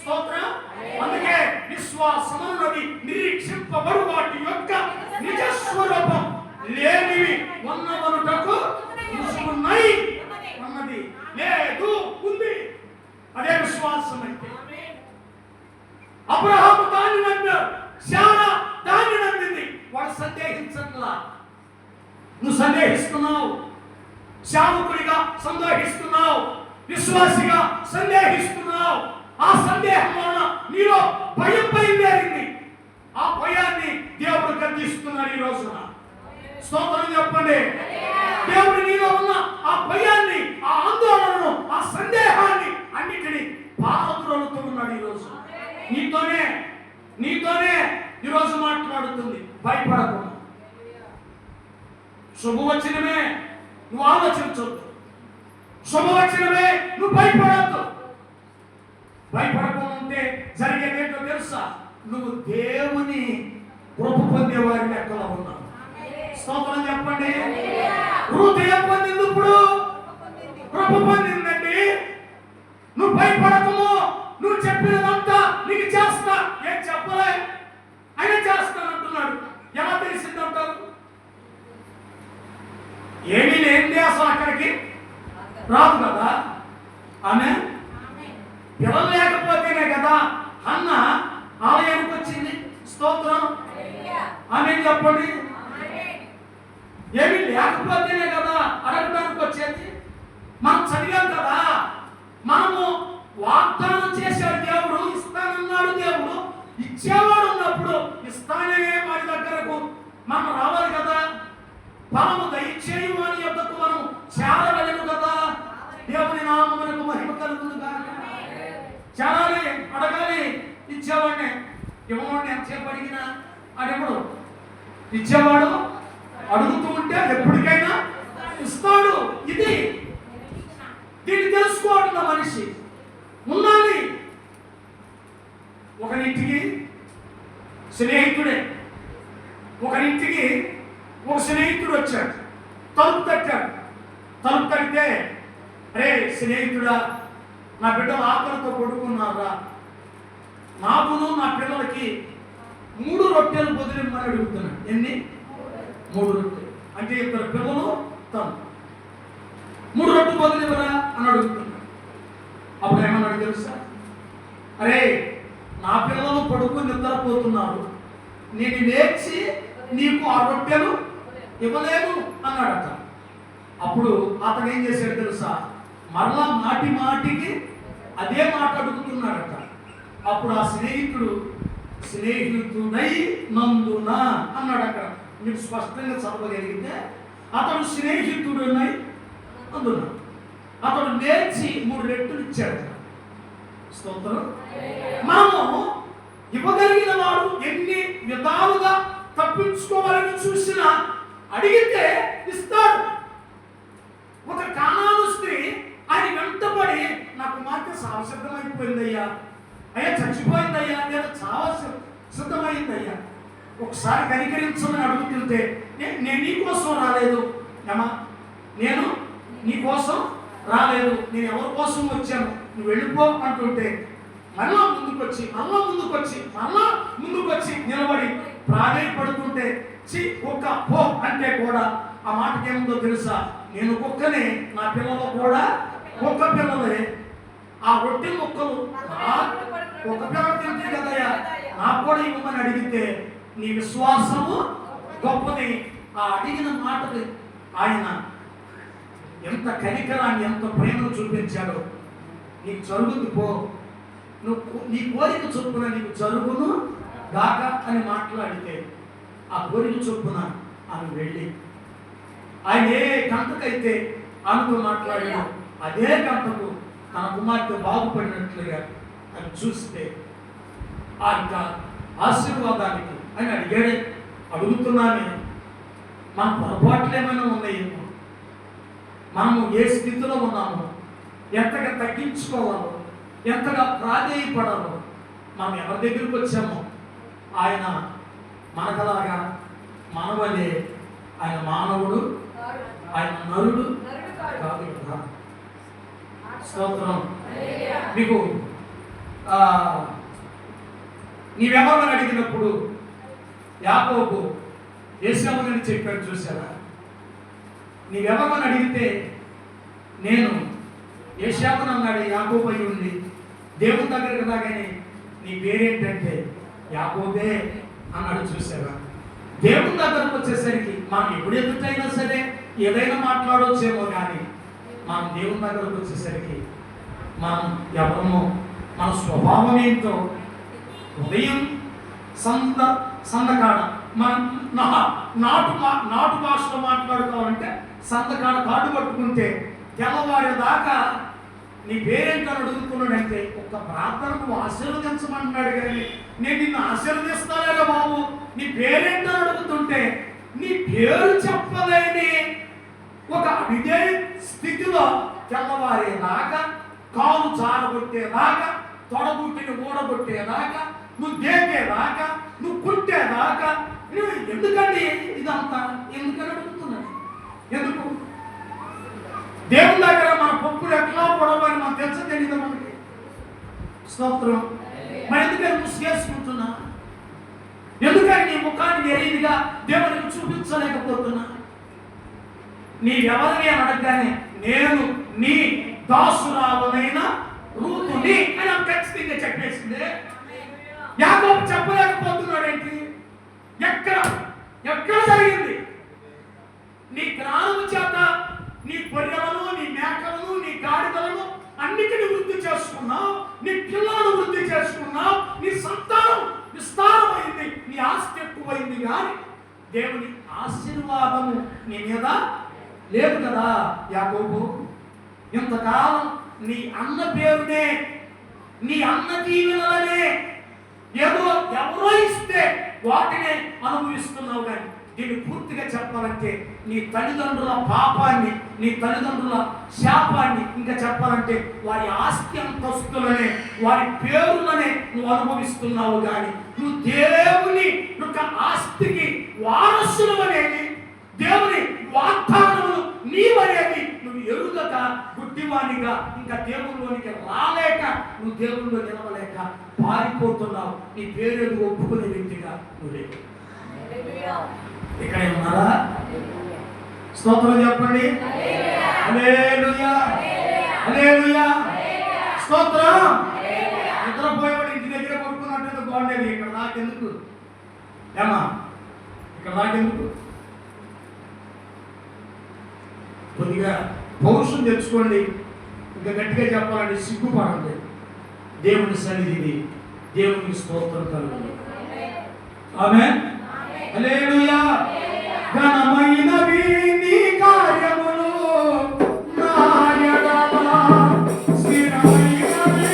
స్తోత్రం. అందుకే విశ్వాసం అన్నది నిరీక్షింపబడు వాటి యొక్క నిజ స్వరూపం లేనివి ఉన్నవనుటకు రుజువున్నాయి అన్నది లేదు, ఉంది. అదే విశ్వాసం అంటే. అబ్రహాము దాన్ని నమ్మాడు, శారా దాన్ని నమ్మింది. వాడు సందేహించట్లా. నువ్వు సందేహిస్తున్నావు, శావకుడిగా సందేహిస్తున్నావు, విశ్వాసిగా సందేహిస్తున్నావు. ఆ సందేహం వలన నీలో భయం బయలుదేరింది. ఆ భయాన్ని దేవుడు గద్దిస్తున్నాడు ఈ రోజున. స్తోత్రం చెప్పండి. దేవుడు నీలో ఉన్న ఆ భయాన్ని, ఆ ఆందోళనను, ఆ సందేహాన్ని అన్నిటినీ పారద్రోలుతూ ఉన్నాడు ఈ రోజు. నీతోనే ఈరోజు మాట్లాడుతుంది. భయపడకుండా. శుభవచనమే నువ్వు ఆలోచించొద్దు, శుభవచనమే నువ్వు భయపడద్దు. భయపడకుండా జరిగేదేంటో తెలుసా? నువ్వు దేవుని కృప పొందే వారి లెక్కలో ఉన్నావు. స్తోత్రం చెప్పండి. రూతు ఏం పొందింది? ఇప్పుడు కృప పొందిందండి. నువ్వు భయపడకము, నువ్వు చెప్పినదంతా నీకు చేస్తా. ఏం చెప్పలే, ఆయన చేస్తానంటున్నాడు. ఎలా తెలిసిందంటారు? ఏమీ లేనిదే అసలు అక్కడికి రాదు కదా. ఆమె పిల్లలు లేకపోతేనే కదా అన్న ఆలయానికి వచ్చింది. స్తోత్రం. ఆమె చెప్పండి. ఏమీ లేకపోతేనే కదా అడగడానికి వచ్చేది. మనం చదివాం కదా, మనము వాగ్దానం చేశాడు దేవుడు, ఇస్తానన్నాడు దేవుడు, ఇచ్చేవాడు ఉన్నప్పుడు ఇస్తానే వాడి దగ్గరకు మనం రావాలి కదా. మనము దయచేయు వాని యొద్దకు మనం చేరవలెను కదా. దేవుని నామమునకు మహిమ కలుగును గాక. చేరాలి, అడగాలి. ఇచ్చేవాడిని ఇవ్వవాడిని ఎంతసేపు అడిగినా అడగడు. ఇచ్చేవాడు అడుగుతూ ఉంటే ఎప్పటికైనా ఇస్తాడు. ఇది దీన్ని తెలుసుకోవడం మనిషి ఉన్నది. ఒకరింటికి స్నేహితుడే, ఒకరింటికి ఒక స్నేహితుడు వచ్చాడు. తలుపు తట్టాడు. తలుపు తట్టితే, అరే స్నేహితుడా, నా బిడ్డలు ఆకలితో పడుకున్నారా, నాకును నా పిల్లలకి 3 రొట్టెలు బదులిమ్మని అడుగుతున్నాడు. ఎన్ని? 3 రొట్టెలు. అంటే 2 పిల్లలు, తను 3 రొట్టెలు బదులివ్వరా అని అడుగుతున్నాడు. అప్పుడు ఏమన్నాడు తెలుసా? అరే నా పిల్లలు పడుకుని నిద్రపోతున్నారు, నేను లేచి నీకు ఆ రొట్టెలు ఇవ్వలేను అన్నాడట. అప్పుడు అతను ఏం చేశాడు తెలుసా? మరలా మాటి మాటికి అదే మాట అడుగుతున్నాడట. అప్పుడు ఆ స్నేహితుడై నందున అన్నాడు. అక్కడ మీకు స్పష్టంగా చదవగలిగితే, అతడు స్నేహితుడునై నందున అతడు లేచి 3 రెట్లు ఇచ్చాడు. స్తోత్రం. మనము ఇవ్వగలిగిన వాడు ఎన్ని విధాలుగా తప్పించుకోవాలని చూసినా అడిగితే ఇస్తాడు. ఒక కానాను స్త్రీ ఆయన వెంటబడి, నా కుమార్తె సావ సిద్ధమైపోయిందయ్యా, అయ్యా చచ్చిపోయిందయ్యా, లేదా చావ సిద్ధమైందయ్యా, ఒకసారి కనికరించమని అడుగుతుంటే నేను నీ కోసం రాలేదు ఏమా, నేను నీ కోసం రాలేదు, నేను ఎవరి కోసం వచ్చాను, నువ్వు వెళ్ళిపో అంటుంటే మళ్ళా ముందుకొచ్చి నిలబడి ప్రాధేయపడుతుంటే కుక్క పో అంటే కూడా ఆ మాటకి ఏముందో తెలుసా? నేను కుక్కనే, నా పిల్లలు కూడా కుక్క పిల్లలే. ఆ రొట్టె ముక్కలు ఒక పిల్లలు తింటే కదయ్యా, నాకు కూడా ఇవ్వమని అడిగితే నీ విశ్వాసము గొప్పది. ఆ అడిగిన మాటకి ఆయన ఎంత కనికరాన్ని, ఎంత ప్రేమను చూపించాడో. నీకు జరుగుతుంది పో, నీ కోరిక చొప్పున నీకు జరుగును గాక అని మాట్లాడితే ఆ కోరిక చొప్పున ఆమె వెళ్ళి ఆయన ఏ గంటకైతే ఆమెతో మాట్లాడాడో అదే గంటకు తన కుమార్తె బాగుపడినట్లుగా అని చూస్తే ఆ యొక్క ఆశీర్వాదానికి అని అడుగుతున్నానే. మన పొరపాట్లు ఏమైనా ఉన్నాయేమో, మనము ఏ స్థితిలో ఉన్నామో, ఎంతగా తగ్గించుకోవాలో, ఎంతగా ప్రాధేయపడాలో, మనం ఎవరి దగ్గరికి వచ్చామో ఆయన మనకలాగా మనవలే. ఆయన మానవుడు, ఆయన నరుడు కాదు కదా. స్తోత్రం. మీకు నీవెవరని అడిగినప్పుడు యాకోబు యేసేవుని చెప్పాడు చూసారా? నీవెవరని అడిగితే నేను యేసేవుని అన్నాడు. యాకోబు అయి ఉండి దేవుని దగ్గరికి రాగానే నీ పేరేంటంటే యాకోబే అన్నాడు చూసారా? దేవుని దగ్గరకు వచ్చేసరికి మనం ఎప్పుడు ఎదుటైనా సరే ఏదైనా మాట్లాడవచ్చేమో, కానీ మనం దేవుని దగ్గరకు వచ్చేసరికి మనం ఎవరమో, మన స్వభావం ఏంటో ఉదయం సందకాడ మన నాటు భాషలో మాట్లాడుకోవాలంటే సందకాడ కాడు పట్టుకుంటే తెల్లవారేదాకా నీ పేరేంటని అడుగుతున్నాడంటే ఒక్క ప్రార్థనకు ఆశీర్వదించమన్నాడు. కానీ నేను నిన్ను ఆశీర్వదిస్తానేరా బాబు, నీ పేరేంటని అడుగుతుంటే నీ పేరు చెప్పలేని ఒక అవిధేయ స్థితిలో తెల్లవారేదాకా, కాలు జారగొట్టేదాకా, తొడబుట్టిని ఊడగొట్టేదాకా, నువ్వు దేకేదాకా, నువ్వు కుట్టేదాకా, ఎందుకండి ఇదంతా? ఎందుకని అడుగుతున్నాడు? ఎందుకు? దేవుని దగ్గర మన పప్పులు ఎట్లా పొడవని మనకు తెలుస తెలియదు మనకి. స్తోత్రం. మరి ఎందుకని ముసుగేసుకుంటున్నా? ఎందుకని నీ ముఖాన్ని ఎరీదిగా దేవునికి చూపించలేకపోతున్నా? నీవెవరిని అని అడగగానే నేను నీ దాసురాలనైన రూతుని అని ఖచ్చితంగా చెప్పేసింది. యాకోబు చెప్పలేకపోతున్నాడు ఏంటి? ఎక్కడ జరిగింది? నీ జ్ఞానము చేత నీ గొర్రెలను, నీ మేకలను, నీ గాడిదలను అన్నిటిని వృద్ధి చేసుకున్నావు, నీ పిల్లలను వృద్ధి చేసుకున్నావు, నీ సంతానం విస్తారమైంది, నీ ఆస్తి ఎక్కువైంది, కానీ దేవుని ఆశీర్వాదము నీ మీద లేదు కదా యాకోబు. ఇంతకాలం నీ అన్న పేరునే, నీ అన్న దీవెనలనే ఏదో ఎవరో ఇస్తే వాటినే అనుభవిస్తున్నావు. కానీ దీన్ని పూర్తిగా చెప్పాలంటే నీ తల్లిదండ్రుల పాపాన్ని, నీ తల్లిదండ్రుల శాపాన్ని, ఇంకా చెప్పాలంటే వారి ఆస్తి అంతస్తులనే, వారి పేరులనే నువ్వు అనుభవిస్తున్నావు. కానీ నువ్వు దేవుని యొక్క ఆస్తికి వారసులు అనేది, దేవుని వాగ్దానములు నీవనేది నువ్వు ఎరుగక గుడ్డివానిగా ఇంకా దేవుళ్ళలోనికి రాలేక, నువ్వు దేవుళ్ళలో నిలవలేక పారిపోతున్నావు. నీ పేరు ఒప్పుకునే వ్యక్తిగా నువ్వు లేదు. ఇక్కడ ఉన్నారా? స్తోత్రం చెప్పండి. హల్లెలూయా, హల్లెలూయా, స్తోత్రం. నిద్రపోయేవాడు ఇంటి దగ్గర పడుకున్నట్టు బాగుండేది. ఇక్కడ నాకెందుకు ఏమా? ఇక్కడ నాకెందుకు? కొద్దిగా పౌరుషం తెచ్చుకోండి. ఇంకా గట్టిగా చెప్పాలంటే సిగ్గుపడండి. దేవుని సన్నిధిని, దేవునికి స్తోత్రం కలుగుతుంది. ఆమేన్. హల్లెలూయా. ఘనమైనవి నీ కార్యములు నా యెడల స్థిరమైనవి.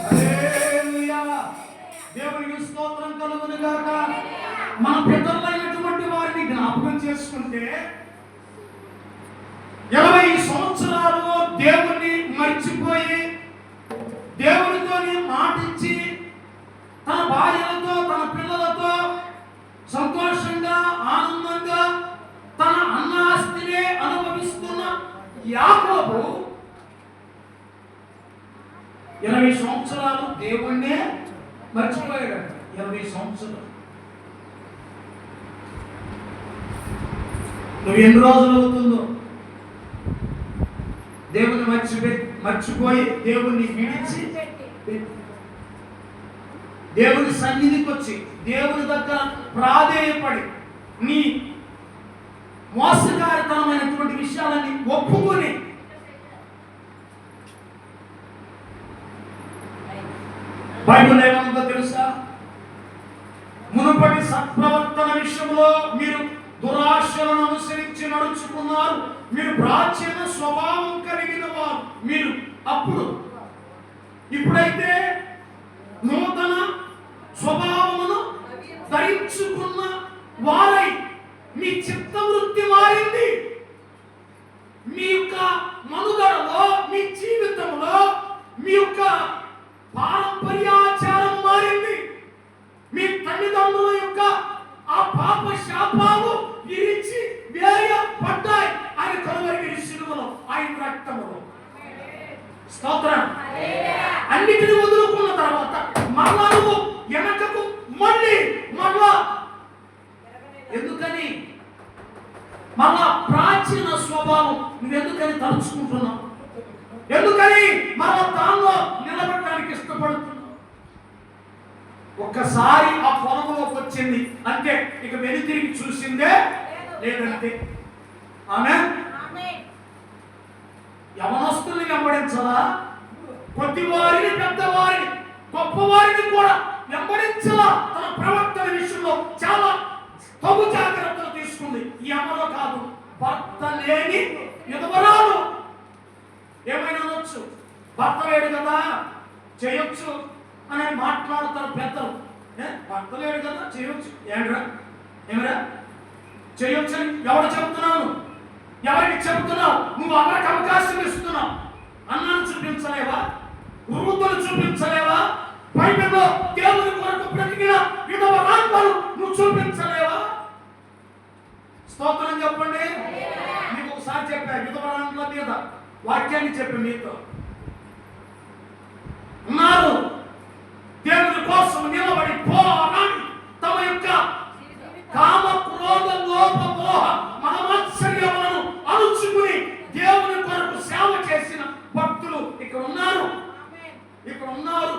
హల్లెలూయా. దేవునికి స్తోత్రం కలుగును గాక. మన పితరులైనటువంటి వారిని జ్ఞాపకం చేసుకుంటే 20 సంవత్సరాలు దేవుణ్ణి మర్చిపోయి దేవునితోని మాటిచ్చి తన భార్యలతో తన పిల్లలతో సంతోషంగా ఆనందంగా తన అన్న ఆస్తినే అనుభవిస్తున్న యాకోబు 20 సంవత్సరాలు దేవుణ్ణే మర్చిపోయాడు. 20 సంవత్సరాలు. నువ్వు ఎన్ని రోజులు అవుతుందో దేవుని మర్చిపోయి దేవుణ్ణి విడిచి దేవుని సన్నిధికి వచ్చి దేవుని దగ్గర ప్రాధేయపడి నీ మోసకారితనమైనటువంటి విషయాలని ఒప్పుకొని బైబిల్ ఏమన్నా తెలుసా? మునుపటి సత్ప్రవర్తన విషయంలో మీరు దురాశలను అనుసరించి నడుచుకున్నారు. మీరు ప్రాచీన స్వభావం కలిగిన వారు. మీరు ఇప్పుడైతే నూతన స్వభావమును ధరించుకున్న వారై మీ చిత్తవృత్తి మారింది. మీ యొక్క మనుగడలో మీ జీవితంలో మీ యొక్క పారంపర్యాచారం మారింది. మీ తల్లిదండ్రుల యొక్క ఆ పాప శాపాలు విరిచి వేయబడ్డాయి ఆయన కలువరి శిలువలో, ఆయన రక్తములో. స్తోత్రం. అన్నిటిని వదులుకున్న తర్వాత మరలా నువ్వు వెనకకు మరలా ఎందుకని మరలా ప్రాచీన స్వభావం నువ్వెందుకని తలుచుకుంటున్నావు? ఎందుకని మరలా దానిలో నిలబడడానికి ఇష్టపడుతున్నావు? ఒక్కసారి ఆ పొలంలోకి వచ్చింది అంటే ఇక వెనుతిరిగి చూసిందే లేదంటే. ఆమేన్. యవనస్తుల్ని వెంబడించాలా? కొద్దివారిని పెద్దవారిని గొప్పవారిని కూడా వెంబడించాలా? తన ప్రవర్తన విషయంలో చాలా తగు జాగ్రత్తలు తీసుకుంది. ఈ అమ్మలో కాదు, భర్త లేని విధవరాలు. ఏమైనా అనొచ్చు, భర్త లేడు కదా చేయొచ్చు అని మాట్లాడతారు పెద్దలు. భర్త లేడు కదా చేయొచ్చు. ఏమరా చేయొచ్చు అని ఎవరు చెబుతున్నావు? ఎవరికి చెబుతున్నావు? నువ్వు ఎవరికి అవకాశం ఇస్తున్నావు? అన్నాన్ని చూపించలేవా? వృద్ధులు చూపించలేవా? బైబిల్లో దేవుని కొరకు బ్రతికిన విధవరాంపలు నువ్వు చూపించలేవా? స్తోత్రం చెప్పండి. మీకు ఒకసారి చెప్పారు విధవరాంపుల మీద వాక్యాన్ని చెప్పి మీతో ఉన్నారు. దేవుని కోసం నిలబడి పోరాడి తమ యొక్క కామ క్రోధ లోభ మోహ మహమాత్సర్యములను అణుచుకుని దేవుని కొరకు సేవ చేసిన భక్తులు ఇక్కడ ఉన్నారు.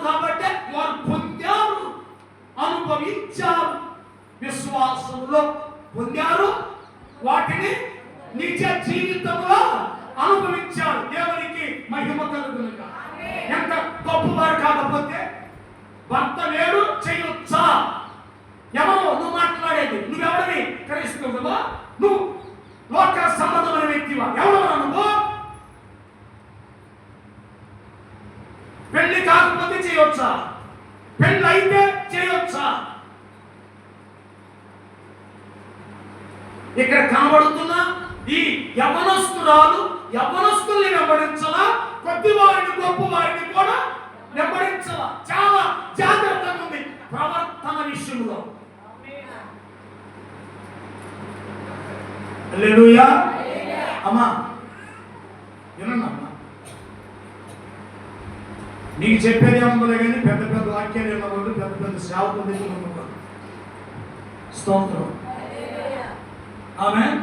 కాబట్టి వారు పొందారు, అనుభవించారు, విశ్వాసంలో పొందారు, వాటిని నిజ జీవితంలో అనుభవించారు. దేవునికి మహిమ కలుగునుగా. ఎంత గొప్పవారు కాకపోతే భర్త లేడు చేయొచ్చా? ఎవరు నువ్వు మాట్లాడేది? నువ్వెవరిని క్రైస్తవుడువా? నువ్వు లోక సంబంధమైన వ్యక్తివా? ఎవరు నువ్వు? పెళ్లి కాకపోతే చేయొచ్చా? పెళ్లి అయితే చేయొచ్చా? ఇక్కడ కనబడుతున్న ఈ యవనస్తుల్ని వెంబడించాలా? కొద్ది వారిని గొప్ప వారిని కూడా వెంబడించాలా? చాలా జాగ్రత్తగా ఉంది ప్రవర్తన విషయంలో. హల్లెలూయా. అమ్మా వినండమ్మా, నీకు చెప్పేది ఏమన్నా కానీ పెద్ద పెద్ద వాక్యాలు ఏమన్నా పెద్ద పెద్ద సేవకులు దగ్గర. స్తోత్రం. ఆమేన్.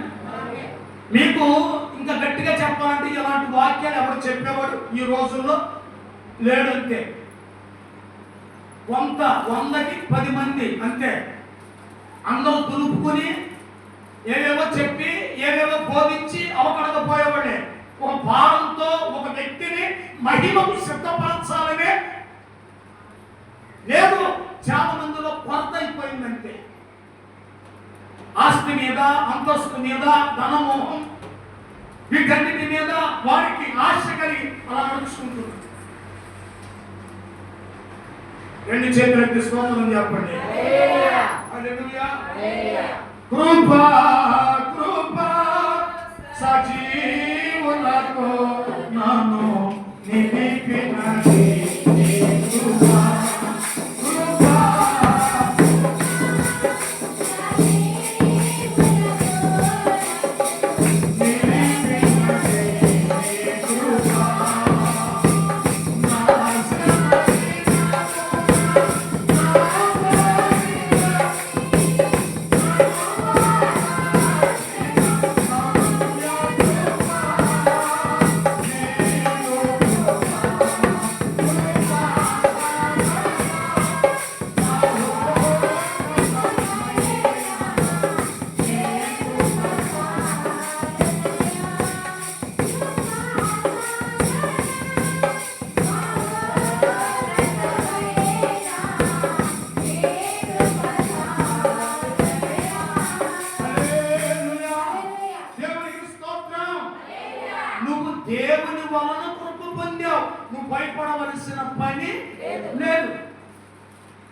మీకు ఇంకా గట్టిగా చెప్పాలంటే ఇలాంటి వాక్యాలు ఎవరు చెప్పేవాడు ఈ రోజుల్లో లేడంతే. 100కి 10 మంది అంతే. అందరూ దులుపుకొని ఏవేవో చెప్పి ఏవేవో బోధించి అవకడకపోయేవాడే. ఒక భారంతో ఒక మహిమకు సిద్ధపరచాలనే లేదు. చాలా మందిలో కొరత అయిపోయిందంటే ఆస్తి మీద, అంతస్తు మీద, ధనమోహం, వీటన్నిటి మీద వారికి ఆశ కలిగి అలా నడుచుకుంటున్నారు. రెండు చేతులు తీసుకోమని చెప్పండి. హల్లెలూయా. కృపా కృపా సజీవులతో నన్ను నిలిపినది కృపా కృపా దేవుని వలన కృప పొందావు. నువ్వు భయపడవలసిన పని లేదు.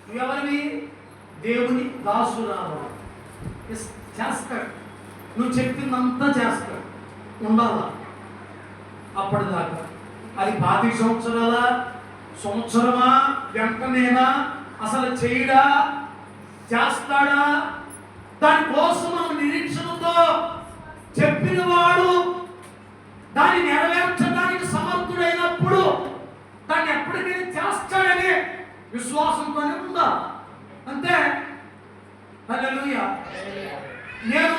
నువ్వెవరివి? దేవుని దాసురాలు. చేస్తాడు, నువ్వు చెప్పిందంతా చేస్తాడు. ఉండాలా అప్పటిదాకా. అది 25 సంవత్సరాల, సంవత్సరమా, వెంటనేనా, అసలు చేయడా, చేస్తాడా? దానికోసం మనం నిరీక్షణతో చెప్పిన వాడు దాన్ని నెరవేర్చడానికి సమర్థుడైనప్పుడు దాన్ని ఎప్పటికైనా చేస్తాడనే విశ్వాసంతోనే ఉందా. అంతే. హల్లెలూయా. నేను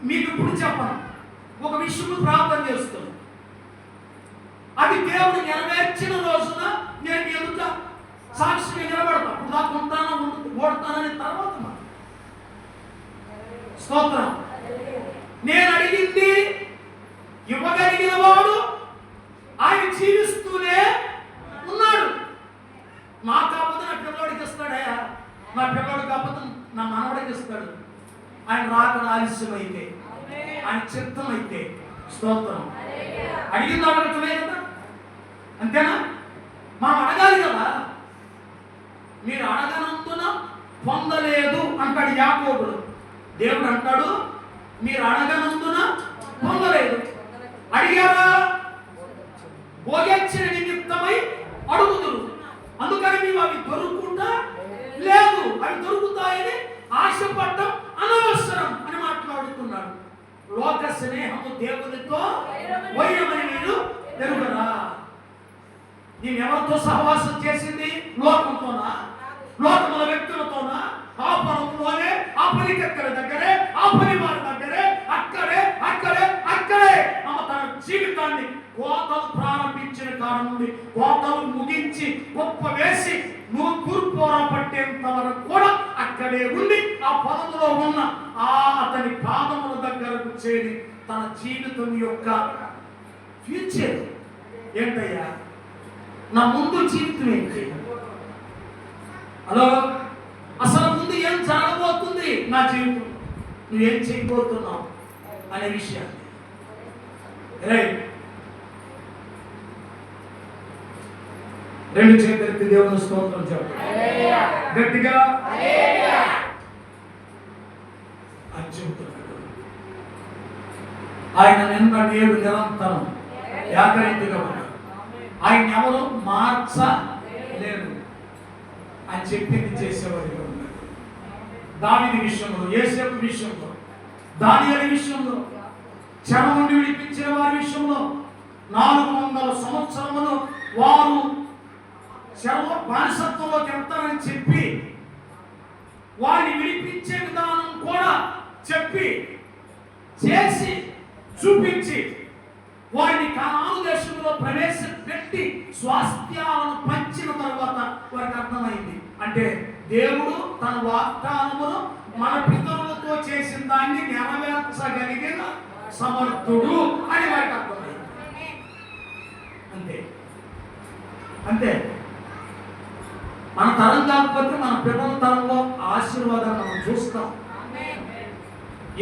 మీకు ఇప్పుడు చెప్పను, ఒక విషయం ప్రార్థన చేస్తాను, అది దేవుడు నెరవేర్చిన రోజున నేను ఎదుట సాక్షిగా నిలబడతా. ఇప్పుడు దాకా ఉంటానా, ఓడతానని తర్వాత స్తోత్రం. నేను అడిగింది ఇవ్వగలిగిన వాడు ఆయన జీవిస్తూనే ఉన్నాడు. నా కాకపోతే నా పిల్లవాడికి ఇస్తాడయా, నా పిల్లవాడు కాకపోతే నా మనవడికి ఇస్తాడు. ఆయన రాకడ ఆలస్యం అయితే, ఆయన చిత్తం అయితే. స్తోత్రం. అడిగింది అడగటమే కదా, అంతేనా? మనం అడగాలి కదా. మీరు అడగనందున పొందలేదు అంటాడు యాకోబుడు. దేవుడు అంటాడు మీరు అడగనందున పొందలేదు. అడిగారా? భోగించిన నిమిత్తమై అడుగుదురు, అందుకని మేము అవి దొరుకుతుందా లేదు, అవి దొరుకుతాయని ఆశపడటం అనవసరం అని మాట్లాడుతున్నాడు. లోక స్నేహము దేవునితో వైరమని మీరు తెలుగురా. నేను ఎవరితో సహవాసం చేసింది? లోకంతోనా? లోకముల వ్యక్తులతోనా? ఆ పనులోనే, ఆ పనికెక్కల దగ్గరే, ఆ పని వారి దగ్గరే, అక్కడే అక్కడే అక్కడే తన జీవితాన్ని కోతలు ప్రారంభించిన కాలం నుండి కోతలు ముగించి గొప్ప వేసి నువ్వు కూర్పోర పట్టేంత వరకు కూడా అక్కడే ఉండి ఆ పదములో ఉన్న ఆ అతని పాదముల దగ్గరకు చేరి తన జీవితం యొక్క ఫ్యూచర్ ఏంటయ్యా, నా ముందు జీవితం ఏంటి, హలో, అసలు ముందు ఏం జరగబోతుంది నా జీవితం, నువ్వేం చేయబోతున్నావు అనే విషయాన్ని రైట్. రెండు చేతులెత్తి దేవుని స్తోత్రం చెప్పండి గట్టిగా. అని చెబుతున్నాడు ఆయన నిన్న నేడు నిరంతరం ఏకరీతిగా ఉన్నాడు. ఆయన ఎవరు మార్చలేరు అని చెప్పింది చేసేవాడిగా ఉన్నాడు. దావీదు విషయంలో, యోసేపు విషయంలో, దానియేలు విషయంలో, చెర నుండి విడిపించిన వారి విషయంలో 400 సంవత్సరములు వారు చెరలో బానిసత్వంలోకి వెళ్తారని చెప్పి వారిని విడిపించే విధానం కూడా చెప్పి చేసి చూపించి వారిని కనాను దేశంలో ప్రవేశపెట్టి స్వాస్థ్యాలను పంచిన తర్వాత వారికి అర్థమైంది, అంటే దేవుడు తన వాగ్దానమును మన పితరులతో చేసిన దాన్ని నెరవేర్చగలిగిన సమర్థుడు అని వారికి అర్థమైంది. అంతే. అంతే. మన తరం కాకపోతే మన పిల్లల తరంలో ఆశీర్వాదాన్ని మనం చూస్తాం.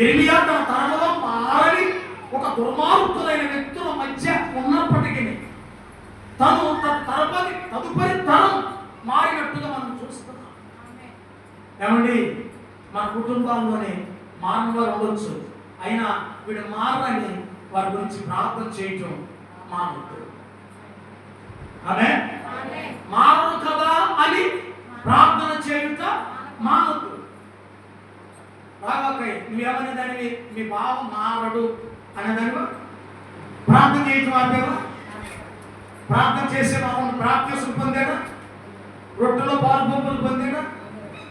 ఇర్మియా తన తరంలో మారని ఒక దుర్మార్గులైన వ్యక్తుల మధ్య ఉన్నప్పటికీ తను తదుపరి తరం మారినట్టుగా మనం చూస్తున్నాం. ఏమండి, మన కుటుంబాల్లోనే మానవారు ఉండొచ్చు, అయినా వీడు మారని వారి గురించి ప్రార్థన చేయటం మానవుడు. ఆమె మారడు కదా అని ప్రార్థన చేయుట మానవుడు. రాగాకై నువ్వేమనే దానివి, మీ బావ మారడు అనేదానివా? ప్రార్థన చేయటం ఆపేవా? ప్రార్థన చేసే బాబు ప్రాప్తిస్తులు పొందాడా? రొట్టెలో పాలు బొమ్మలు పొందాడా?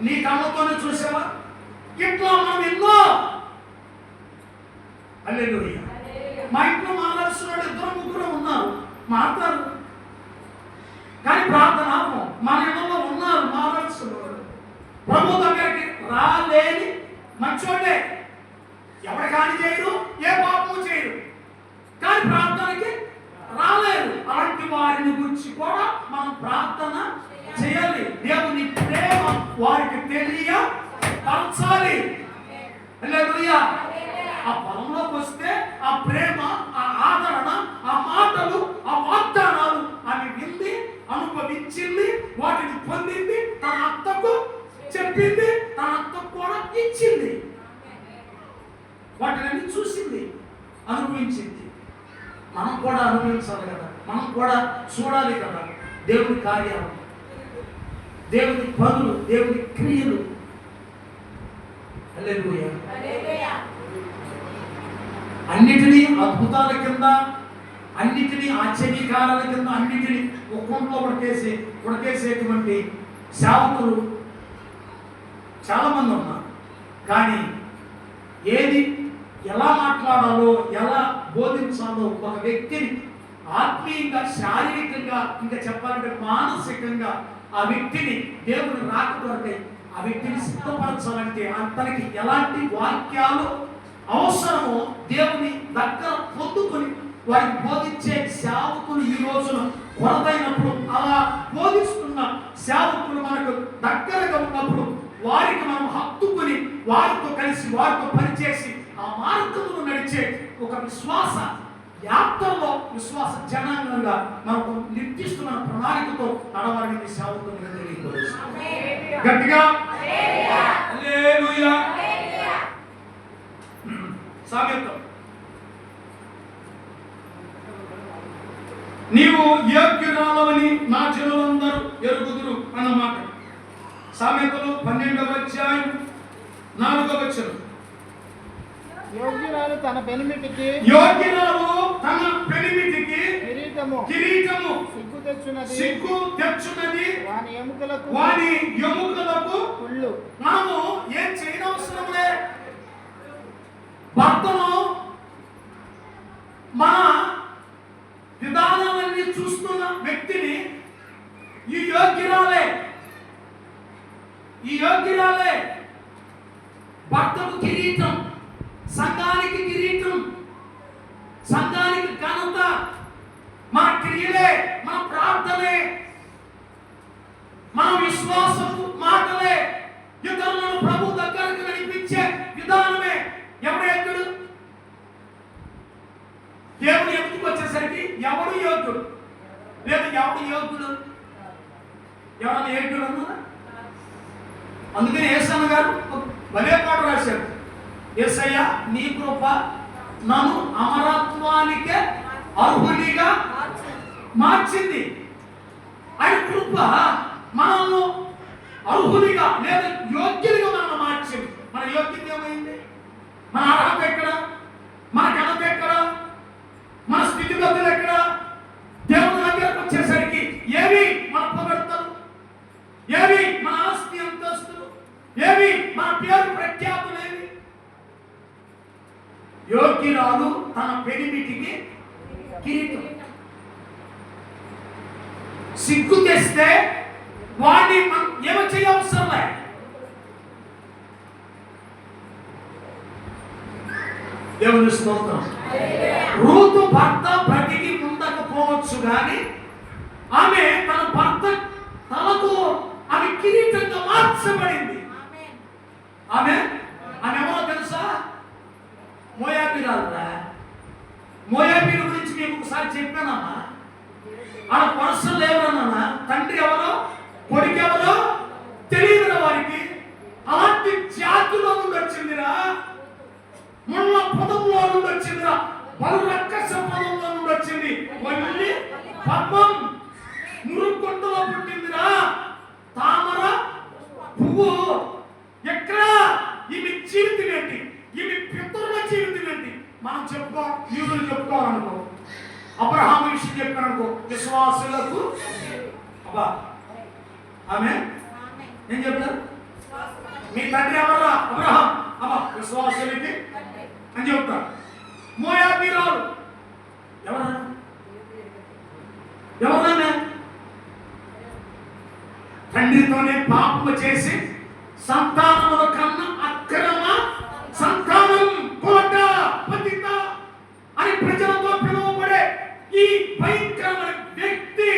నీ కళ్ళతోనే చూసావా? ఇట్లా మనం ఎన్నో హల్లెలూయా. మా ఇంట్లో మారాల్సిన వాళ్ళు 2-3 ఉన్నారు, మారుతారు. కానీ ప్రార్థన మన ఇళ్ళలో ఉన్నారు మారాల్సిన వాళ్ళు. ప్రభు దగ్గరికి రాలేని మంచోడే, ఎవరి కాని చేయరు, ఏ పాపము చేయరు, కానీ ప్రార్థనకి రాలేరు. అలాంటి వారిని గురించి కూడా మనం ప్రార్థన చేయాలి. దేవుని ప్రేమ వారికి తెలియపరచాలి. హల్లెలూయా. ఆ బలంలోకి వస్తే ఆ ప్రేమ, ఆ ఆదరణ, ఆ మాటలు, ఆ వాగ్దానాలు ఆమె వింది, అనుభవించింది, వాటిని పొందింది, తన అత్తకు చెప్పింది, తన అత్తకు కూడా ఇచ్చింది. వాటిని చూసింది, అనుభవించింది. మనం కూడా అనుభవించాలి కదా, మనం కూడా చూడాలి కదా దేవుని కార్యాలు, దేవుని పనులు, దేవుని క్రియలు. హల్లెలూయా. అన్నిటినీ అద్భుతాల కింద, అన్నిటినీ ఆశ్చర్యకారాల కింద, అన్నిటినీ ఒక్కొక్కలో ఉడకేసేటువంటి సేవకులు చాలా మంది ఉన్నారు. కానీ ఏది ఎలా మాట్లాడాలో, ఎలా బోధించాలో, ఒక వ్యక్తిని ఆత్మీయంగా, శారీరకంగా, ఇంకా చెప్పాలంటే మానసికంగా ఆ వ్యక్తిని దేవుని రాక కొరకై ఆ వ్యక్తిని సిద్ధపరచాలంటే తనకి ఎలాంటి వాక్యాలు అవసరమో దేవుని దగ్గర పొందుకొని వారికి బోధించే సేవకులు ఈ రోజున కొరతైనప్పుడు, అలా బోధిస్తున్న సేవకులు మనకు దగ్గరగా ఉన్నప్పుడు వారికి మనం హత్తుకొని వారితో కలిసి, వారితో పనిచేసి ఆ మార్గంలో నడిచే ఒక విశ్వాస యాత్రలో, విశ్వాస జనాంగంగా మనకు నిర్దిష్టమైన ప్రణాళికతో నడవాలని సేవకులు తెలియజేస్తారు. గట్టిగా హల్లెలూయా. సామెతం, నీవు యోగ్యురాలవని నా జనులందరూ ఎరుగుదురు అన్నమాట. సామెతలు 12వ అధ్యాయం 4వ వచనం. యోగ్యురాలు తన పెనిమిటికి కిరీటము సిగ్గు తెచ్చున్నది వాని ఎముకలకు కుళ్ళు. మనము ఏం చేయనవసరంలే. భర్తను మన విధానాలన్నీ చూస్తున్న వ్యక్తిని ఈ యోగ్యురాలే భర్తకు కిరీటం, సంఘానికి కిరీటం, సంఘానికి ఘనత, మన క్రియలే, మన ప్రార్థనే, మన విశ్వాసపు మాటలే, ఇతరులను ప్రభు దగ్గరకు నడిపించే విధానమే. ఎవడు యోగ్యుడు? దేవుడు ఎందుకు వచ్చేసరికి ఎవడు యోగ్యుడు లేదు, ఎవడు యోగ్యుడు? ఎవరన్నా యోగ్యుడు అన్నారా? అందుకని యేసన్న గారు భలే పాట రాశారు. యేసయ్య నీ కృప నన్ను అమరత్వానికే అర్హునిగా మార్చింది. ఆయన కృప మనల్ని అర్హునిగా లేదా యోగ్యునిగా మనల్ని మార్చింది. మన యోగ్యత ఏమైంది? మన అర్హత ఎక్కడ? మన ఘనత ఎక్కడ? మన స్థితిగతులు ఎక్కడ? దేవుని దగ్గరకు వచ్చేసరికి ఏవి మన పొగడతలు, ఏవి మన ఆస్తి అంతస్తులు, ఏవి మన పేరు ప్రఖ్యాతులు, ఏవి? యోగ్యురాలు తన పెనిమిటికి కిరీటం. సిగ్గు తెస్తే వాడిని మనం ఏమో చేయవసరం లే. దేవుని స్తోత్రం. రూతు భర్త బ్రతికి ఉండకపోవచ్చు కానీ ఆమె తన భర్త తలకు ఆమె కిరీటంగా మార్చబడింది. ఆమె ఎవరో తెలుసా? మోయాబీరాలురా. మోయాబీల గురించి మీకు ఒకసారి చెప్పానమ్మా. ఆడ పరుసలు ఎవరన్నా, తండ్రి ఎవరో కొడుకు ఎవరో తెలియదు వారికి. అలాంటి జాతిలో నుండి వచ్చిందిరా, ముళ్ళ పదంలో నుండి వచ్చిందిరా, బలు రక్కస పదంలో నుండి వచ్చింది. మళ్ళీ పద్మం మురుగుంటలో పుట్టిందిరా, తామర పువ్వు. ఎక్కడ ఈమె జీవితం ఏంటి, ఈమె పితరుల జీవితం ఏంటి మనం యూదులు చెప్పుకోవాలనుకో, అబ్రహాం విషయం చెప్పారనుకో, విశ్వాసులకు అబ్బా ఆమె ఏం చెప్తారు? మీ తండ్రి ఎవరా? అబ్రహాం. అబ్బా విశ్వాసులకి అని చెప్తారు. మోయాబీరాలు ఎవరన్నా తండ్రితోనే పాపము చేసి సంతానముల కన్నా అక్రమ సంతానం కోట పతిత అని ప్రజలతో పిలువబడే ఈ భయంకరమైన వ్యక్తి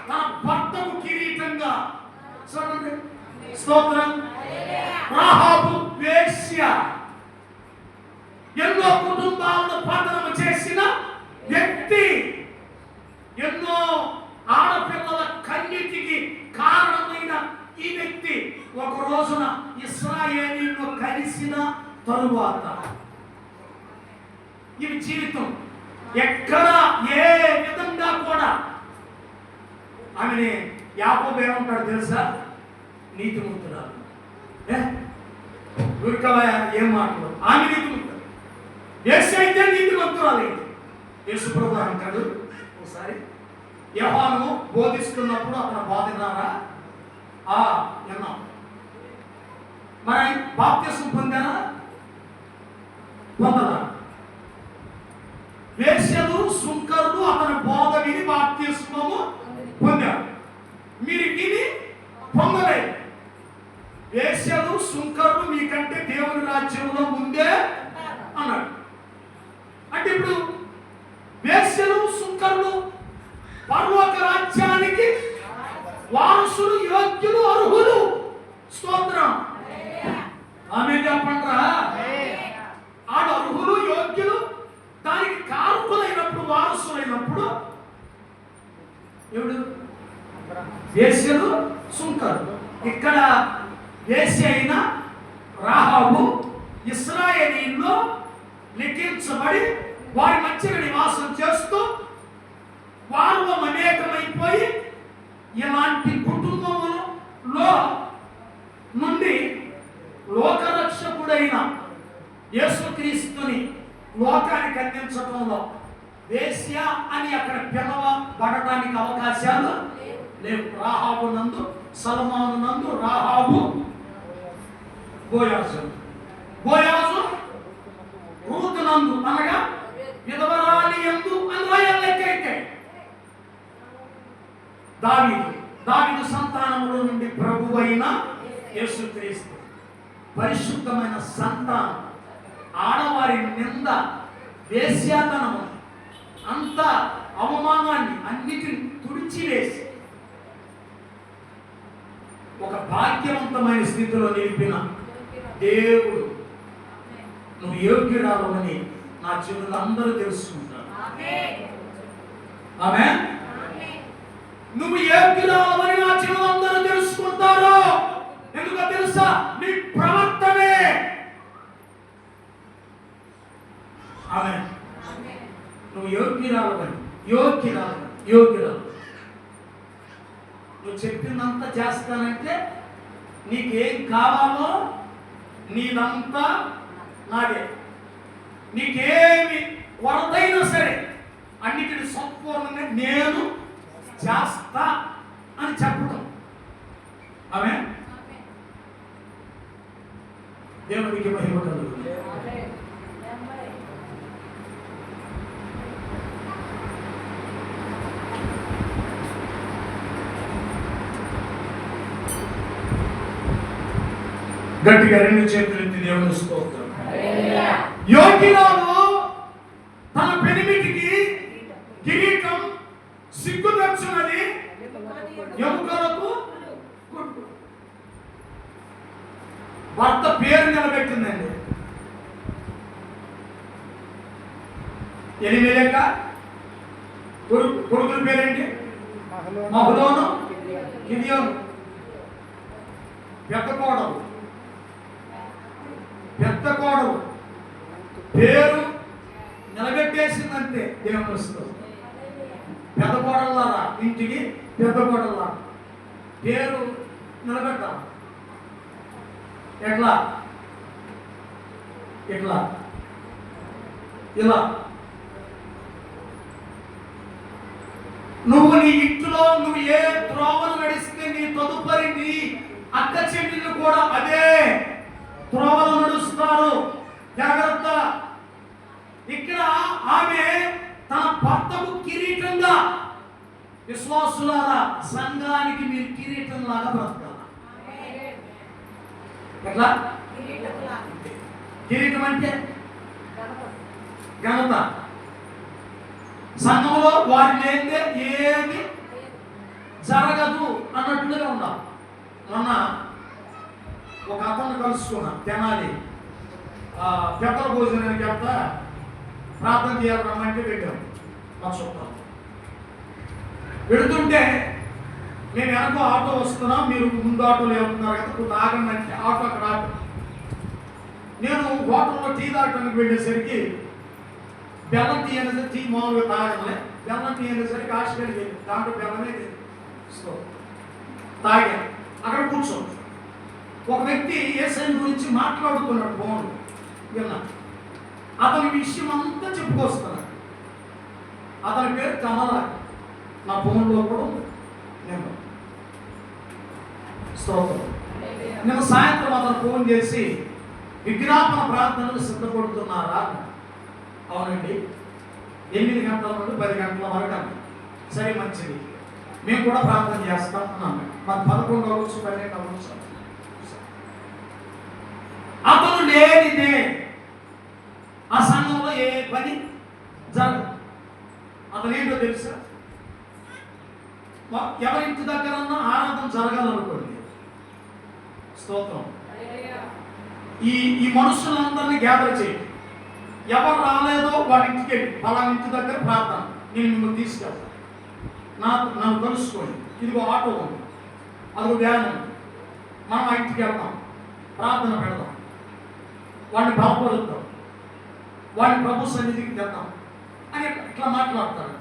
తన భర్తకు కిరీటంగా, స్తోత్రం, రాహాబు వేశ్య, ఎన్నో కుటుంబాలను పతనం చేసిన వ్యక్తి, ఎన్నో ఆడపిల్లల కన్నిటికి కారణమైన ఈ వ్యక్తి ఒక రోజున ఇశ్రాయేలీయులను కలిసిన తరువాత ఈ జీవితం ఎక్కడ ఏ విధంగా కూడా ఆమెని యాకోబు ఏమంటాడు తెలుసా? నీతిమంతురాలు. ఏం మాటలు, ఆమె నీతిమంతురాలు. యేసు అయితే నీతిమంతురాలు. యేసు ప్రభు అంటాడు ఒకసారి, యోహాను బోధిస్తున్నప్పుడు అతను బోధినారా? విన్నాం. మరి బాప్తిసం పొందారా? పొందరా? వేశ్యలు సుంకరులు అతని బోధ విని బాప్తిస్మము పొందారు, మీరు విని పొందలేదు. వేశ్యలు సుంకరులు మీకంటే దేవుని రాజ్యంలో ముందే అన్నాడు. అంటే ఇప్పుడు వేశ్యలు సుంకరులు పరలోక రాజ్యానికి వారసులు, యోగ్యులు, అర్హులు. స్తోత్రం, ఆమె చెప్పండ్రా. ఆడ అర్హులు, యోగ్యులు, దానికి కారకులైనప్పుడు, వారసులైనప్పుడు ఎవడు? వేశ్యలు, సుంకరులు. ఇక్కడ వేశ్య అయిన రాహాబు ఇశ్రాయేలీయుల్లో లిఖించబడి వారి మధ్య నివాసం చేస్తూ వారు అనేకమైపోయి ఇలాంటి కుటుంబములో నుండి లోకరక్షకుడైన యేసుక్రీస్తుని లోకానికి అందించడంలో వేశ్య అని అక్కడ పిలవబడటానికి అవకాశాలు లేవు. రాహాబు నందు, సల్మాను నందు రాహాబు, బోయాజు రూతు నందు అనగా విధవరాలి యందు అన్వయాలకైతే దావీదు సంతానములో నుండి ప్రభువైన యేసుక్రీస్తు పరిశుద్ధమైన సంతానం. ఆడవారి నింద, వేశ్యాతనము, అంత అవమానాన్ని అన్నిటిని తుడిచివేసి ఒక భాగ్యవంతమైన స్థితిలో నిలిపిన దేవుడు, నువ్వు యోగ్యురాలని నా చెవులు అందరూ తెలుసుకుంటారు. ఆమేన్. నువ్వు యోగ్యురాలని నా చెవులు అందరూ తెలుసుకుంటారు. ఎందుకో తెలుసా? నీ ప్రవర్తనే. ఆమేన్. నువ్వు యోగ్యురాలని, యోగ్యురాలు. నువ్వు చెప్పిందంతా చేస్తానంటే నీకేం కావాలో నీదంతా నాదే. నీకేమి కొరతైనా సరే అన్నిటిని సంపూర్ణంగా నేను చేస్తా అని చెప్పడం. ఆమేన్. దేవునికి మహిమ కలుగును. గట్టిగా రెండు చేతులు ఎత్తి దేవుని స్తోత్రం. యోగిరాలు తన పెనిమిటికి కిరీటం సిగ్గుపరచున్నది ఎముకలకు గుడ్డు. భర్త పేరు నిలబెట్టిందండి. ఎలిమెలెక కొడుకుల పేరేంటి? మహలోను, గిదియోను. పెద్ద కోడలు పేరు నిలబెట్టేసిందంటే దేవుని వస్తుంది. పెద్ద కోడళ్ళారా, ఇంటికి పెద్ద కోడళ్ళారా పేరు నిలబెట్టాలి. ఎట్లా? ఇలా నువ్వు నీ ఇంట్లో నువ్వు ఏ త్రోవను నడిస్తే నీ తదుపరి నీ అక్క చెల్లెలు కూడా అదే త్రోవలు నడుస్తారు. జాగ్రత్త. ఇక్కడ ఆమె తన భర్తకు కిరీటంగా, విశ్వాసులారా సంఘానికి మీరు కిరీటం లాగా బ్రతకాల. ఎట్లా? కిరీటం అంటే ఘనత. సంఘంలో వారి లేదే ఏమి జరగదు అన్నట్లుగా ఉండాలి. మొన్న ఒక అతను కలుసుకున్నా, తెనాలి పెద్దల భోజనానికి వెళ్తా ప్రార్థన చేయాలి రమ్మంటే పెట్టాం. మా చుట్టాం వెళుతుంటే మేము వెనక ఆటో వస్తున్నాం, మీరు ముందు ఆటోలో వెళ్తున్నారు కదా, కొంత ఆగండి అంటే ఆటో అక్కడ ఆటో. నేను హోటల్లో టీ తాగడానికి వెళ్ళేసరికి బెల్లం టీ అనేసరికి టీ మామూలుగా తాగలే, బెల్లం టీ అనేసరికి ఆశకెళ్ళి దాంట్లో బెల్లమే తాగాను. అక్కడ కూర్చోండి. ఒక వ్యక్తి యేసయ్య గురించి మాట్లాడుతున్నాడు ఫోన్ విన్నా. అతని విషయం అంతా చెప్పుకొస్తున్నాడు. అతని పేరు కమల. నా ఫోన్లో కూడా నేను స్తోత్రం. నేను సాయంత్రం అతను ఫోన్ చేసి విజ్ఞాపన ప్రార్థనలు సిద్ధపడుతున్నారా? అవునండి, 8 గంటల నుండి 10 గంటల వరకు అన్న. సరే మంచిది, మేము కూడా ప్రార్థన చేస్తాం అన్నాను. మరి 11 అవ్వచ్చు, 12 అవ్వచ్చు. అతను లేనిదే ఆ సంఘంలో ఏ పని జరగదు. అతను ఏంటో తెలుసా? ఎవరింటి దగ్గర ఆరాధన జరగాలనుకోండి, స్తోత్రం, ఈ మనుషులందరినీ గ్యాదర్ చేయండి. ఎవరు రాలేదో వాడి ఇంటికి వెళ్ళి పలానా ఇంటి దగ్గర ప్రార్థన, నేను మిమ్మల్ని తీసుకెళ్తాను, నన్ను కలుసుకోండి, ఇదిగో ఆటో ఉంది, అదిగో వ్యాన్ ఉంది, మనం ఆ ఇంటికి వెళ్తాం, ప్రార్థన పెడతాం, వాడిని బలపరుద్దాం, వాడిని ప్రభు సన్నిధికి తెద్దాం అని ఇట్లా మాట్లాడతాడు.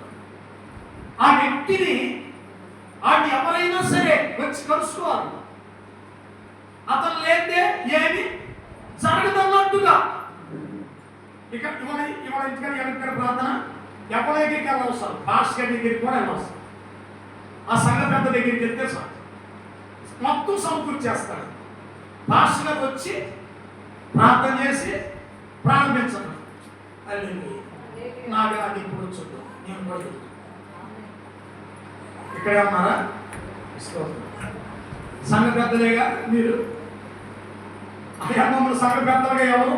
ఆ వ్యక్తిని వాడిని ఎవరైనా సరే వచ్చి కలుసుకోవాలి. అతను లేదే ఏమి జరగదన్నట్టుగా. ఇక ఇవాళ ఇంటికాడ ఎవరికైనా ప్రార్థన ఎవరి దగ్గరికి వెళ్ళవసరం, పాస్టర్ దగ్గరికి కూడా వెళ్ళవసరం, ఆ సంఘ పెద్ద దగ్గరికి వెళ్తే సార్ మొత్తం సమకూర్చేస్తాడు. పాస్టర్ గారు వచ్చి ప్రార్థన చేసి ప్రారంభించడం. అది నాకు అది ఇప్పుడు వచ్చుద్దు, నేను కూడా ఇక్కడే ఉన్నారా? సంఘ పెద్దలేగా మీరు. మమ్మల్ని సంఘ పెద్దలుగా ఎవరు?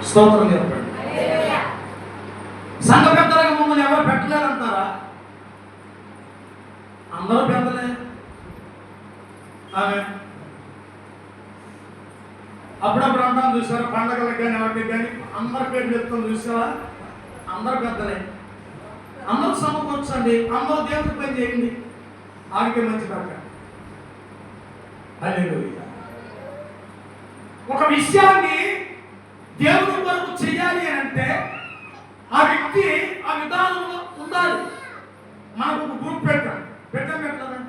స్తోత్రం చెప్పండి. సంఘ పెద్దలుగా మమ్మల్ని ఎవరు పెట్టలేదంటారా? అందరూ పెద్దలే. ఆమె అప్పుడప్పుడు అంటాం చూసారా, పండగలకు కానీ వాటికి కానీ అందరి పేరు చెప్తాం చూసారా, అందరు పెద్దలే. అందరూ సమకూర్చండి, అందరూ దేవుడికి పని చేయండి, ఆడికే మంచి పక్క. హల్లెలూయా. ఒక విషయాన్ని దేవుడి వరకు చేయాలి అని అంటే ఆ వ్యక్తి ఆ విధానంలో ఉండాలి. మనకు ఒక గ్రూప్ పెట్టాం పెట్టలేదా?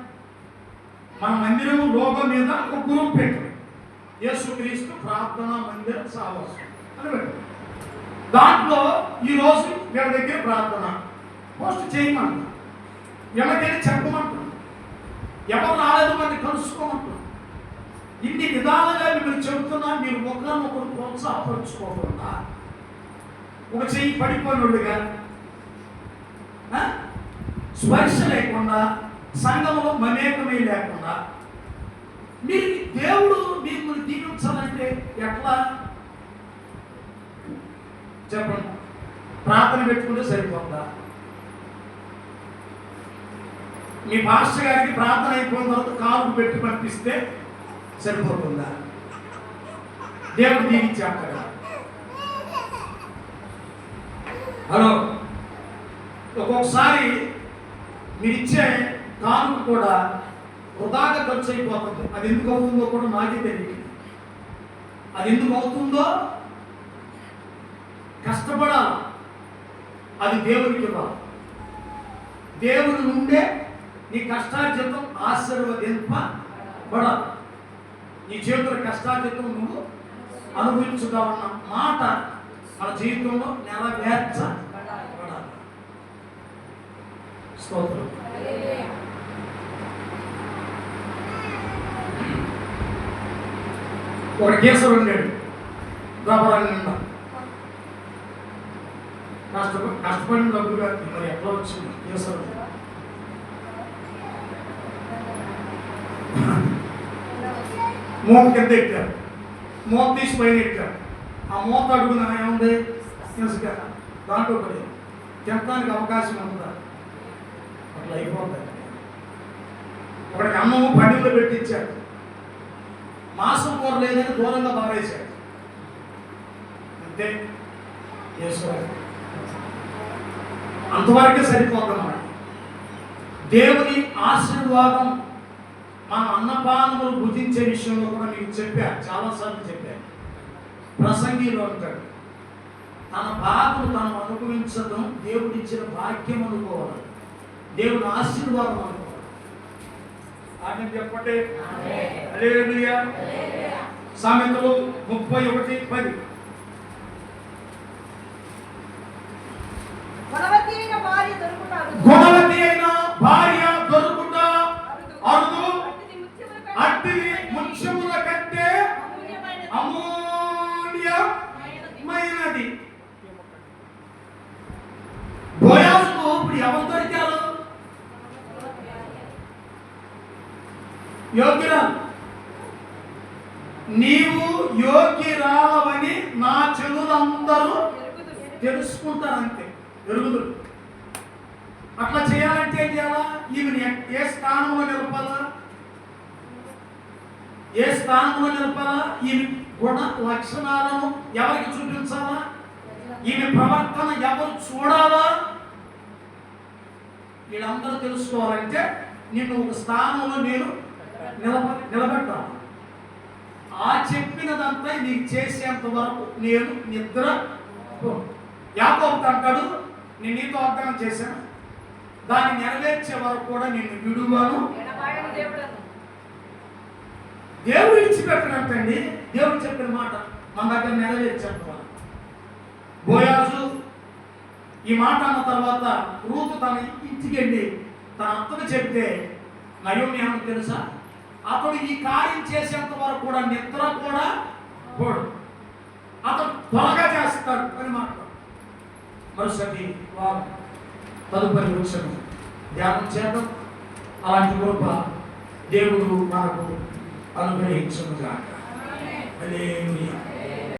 మన మందిరము లోగో మీద ఒక గ్రూప్ పెట్టాం, యేసుక్రీస్తు ప్రార్థనా మందిర సావాసం అని పెట్టాం. దాంట్లో ఈరోజు వీళ్ళ దగ్గర ప్రార్థన పోస్ట్ చేయమంటాం, ఎవరికైనా చెప్పమంటాం, ఎవరు రాలేదు వారిని కలుసుకోమంటాం. ఇన్ని విధాలుగా మిమ్మల్ని చెబుతున్నా, మీరు ఒకరినొకరు ప్రోత్సాహపరుచుకోకుండా, ఒక చెయ్యి పడిపోయినోళ్ళుగా, స్పర్శ లేకుండా, సంఘంలో మమేకమే లేకుండా, మీరు దేవుడు మిమ్మల్ని దీవించాలంటే ఎట్లా? చెప్పండి, ప్రార్థన పెట్టుకుంటే సరిపోతుందా? మీ పాస్టర్ గారికి ప్రార్థన అయిపోయిన తర్వాత కాలు పెట్టి పంపిస్తే సరిపోతుందా? దేవుడు దీనికి చెప్తాడు. హలో, ఒక్కొక్కసారి మీరిచ్చే కానుక కూడా వృధాగా ఖర్చు అయిపోతుంది. అది ఎందుకు అవుతుందో కూడా నాకే తెలియదు. అది ఎందుకు అవుతుందో కష్టపడాలి. అది దేవునికి ఇవ్వాలి. దేవుని నుండే నీ కష్టార్జితం ఆశీర్వదింపబడాలి. నీ చేతుల కష్టార్జితం నువ్వు అనుభవించుదామన్న మాట మన జీవితంలో నెరవేర్చబడాలి. స్తోత్రం. ఒక కేసులు ఉండాడు వ్యాపారంగా కష్టపడిన డబ్బుగా మరి ఎట్లా వచ్చింది కేసులు. మోత కింద ఎక్కారు, మోత తీసి పైన ఎక్కారు. ఆ మోత అడుగున ఏముంది ఇసుక, దాంట్లో పడి తినడానికి అవకాశం ఉందా? అట్లా అయిపోతుంది. ఒకడికి అన్నము పడిలో పెట్టించాడు, మాసం కూర లేదని దూరంగా పారేశాడు. అంతే, అంతవరకే సరిపోతున్నాడు. దేవుని ఆశీర్వాదం మన అన్నపానములు భుజించే విషయంలో కూడా మీకు చెప్పారు, చాలాసార్లు చెప్పారు. ప్రసంగిలో ఉంటాడు, తన బాధను తను అనుభవించడం దేవుడిచ్చిన భాగ్యం అనుకోవాలి, దేవుని ఆశీర్వాదం అనుకోవాలి. ఆమె చెప్పండి. హల్లెలూయా. సామెతలు 31:10. గుణవతి అయిన భార్య దొరుకుట అరుదు, అట్టిది ముత్యముల కంటే అమూల్యమైనది. బోయాజుకు ఇప్పుడు ఎవరు దొరికారు? యోగ్యురాలు. నీవు యోగ్యురాలవని నా జనులందరూ తెలుసుకుంటారంతే, ఎరుగుదురు. అట్లా చేయాలంటే ఏం చేయాలా? ఈమెను ఏ స్థానంలో నిలపాలా? ఏ స్థానంలో నిలపాలా? ఈమె గుణ లక్షణాలను ఎవరికి చూపించాలా? ఈమె ప్రవర్తన ఎవరు చూడాలా? వీళ్ళందరూ తెలుసుకోవాలంటే నిన్ను ఒక స్థానంలో నేను నిలబెట్టాలి. ఆ చెప్పినదంతా నీకు చేసేంత వరకు నేను నిద్ర. యాకోబు అంటాడు, నేను నీతో వాగ్దానం చేశాను, దాన్ని నెరవేర్చే వరకు కూడా నిన్ను విడువను. దేవుడు ఇచ్చిపెట్టినట్టండి. దేవుడు చెప్పిన మాట మన దగ్గర నెరవేర్చేంత వరకు. బోయాజు ఈ మాట అన్న తర్వాత రూతు తన ఇంటికి వెళ్ళి తన అత్తకు చెప్తే నయోమి ఏమో తెలుసా? అతడు ఈ కార్యం చేసేంత వరకు కూడా నిద్ర కూడా పోడు, అతడు త్వరగా చేస్తాడు అని మాట. మరుసటి వారం తదుపరి వృక్షం ధ్యానం చేద్దాం. అలాంటి కృప దేవుడు మనకు అనుగ్రహించుగాక. హల్లెలూయా.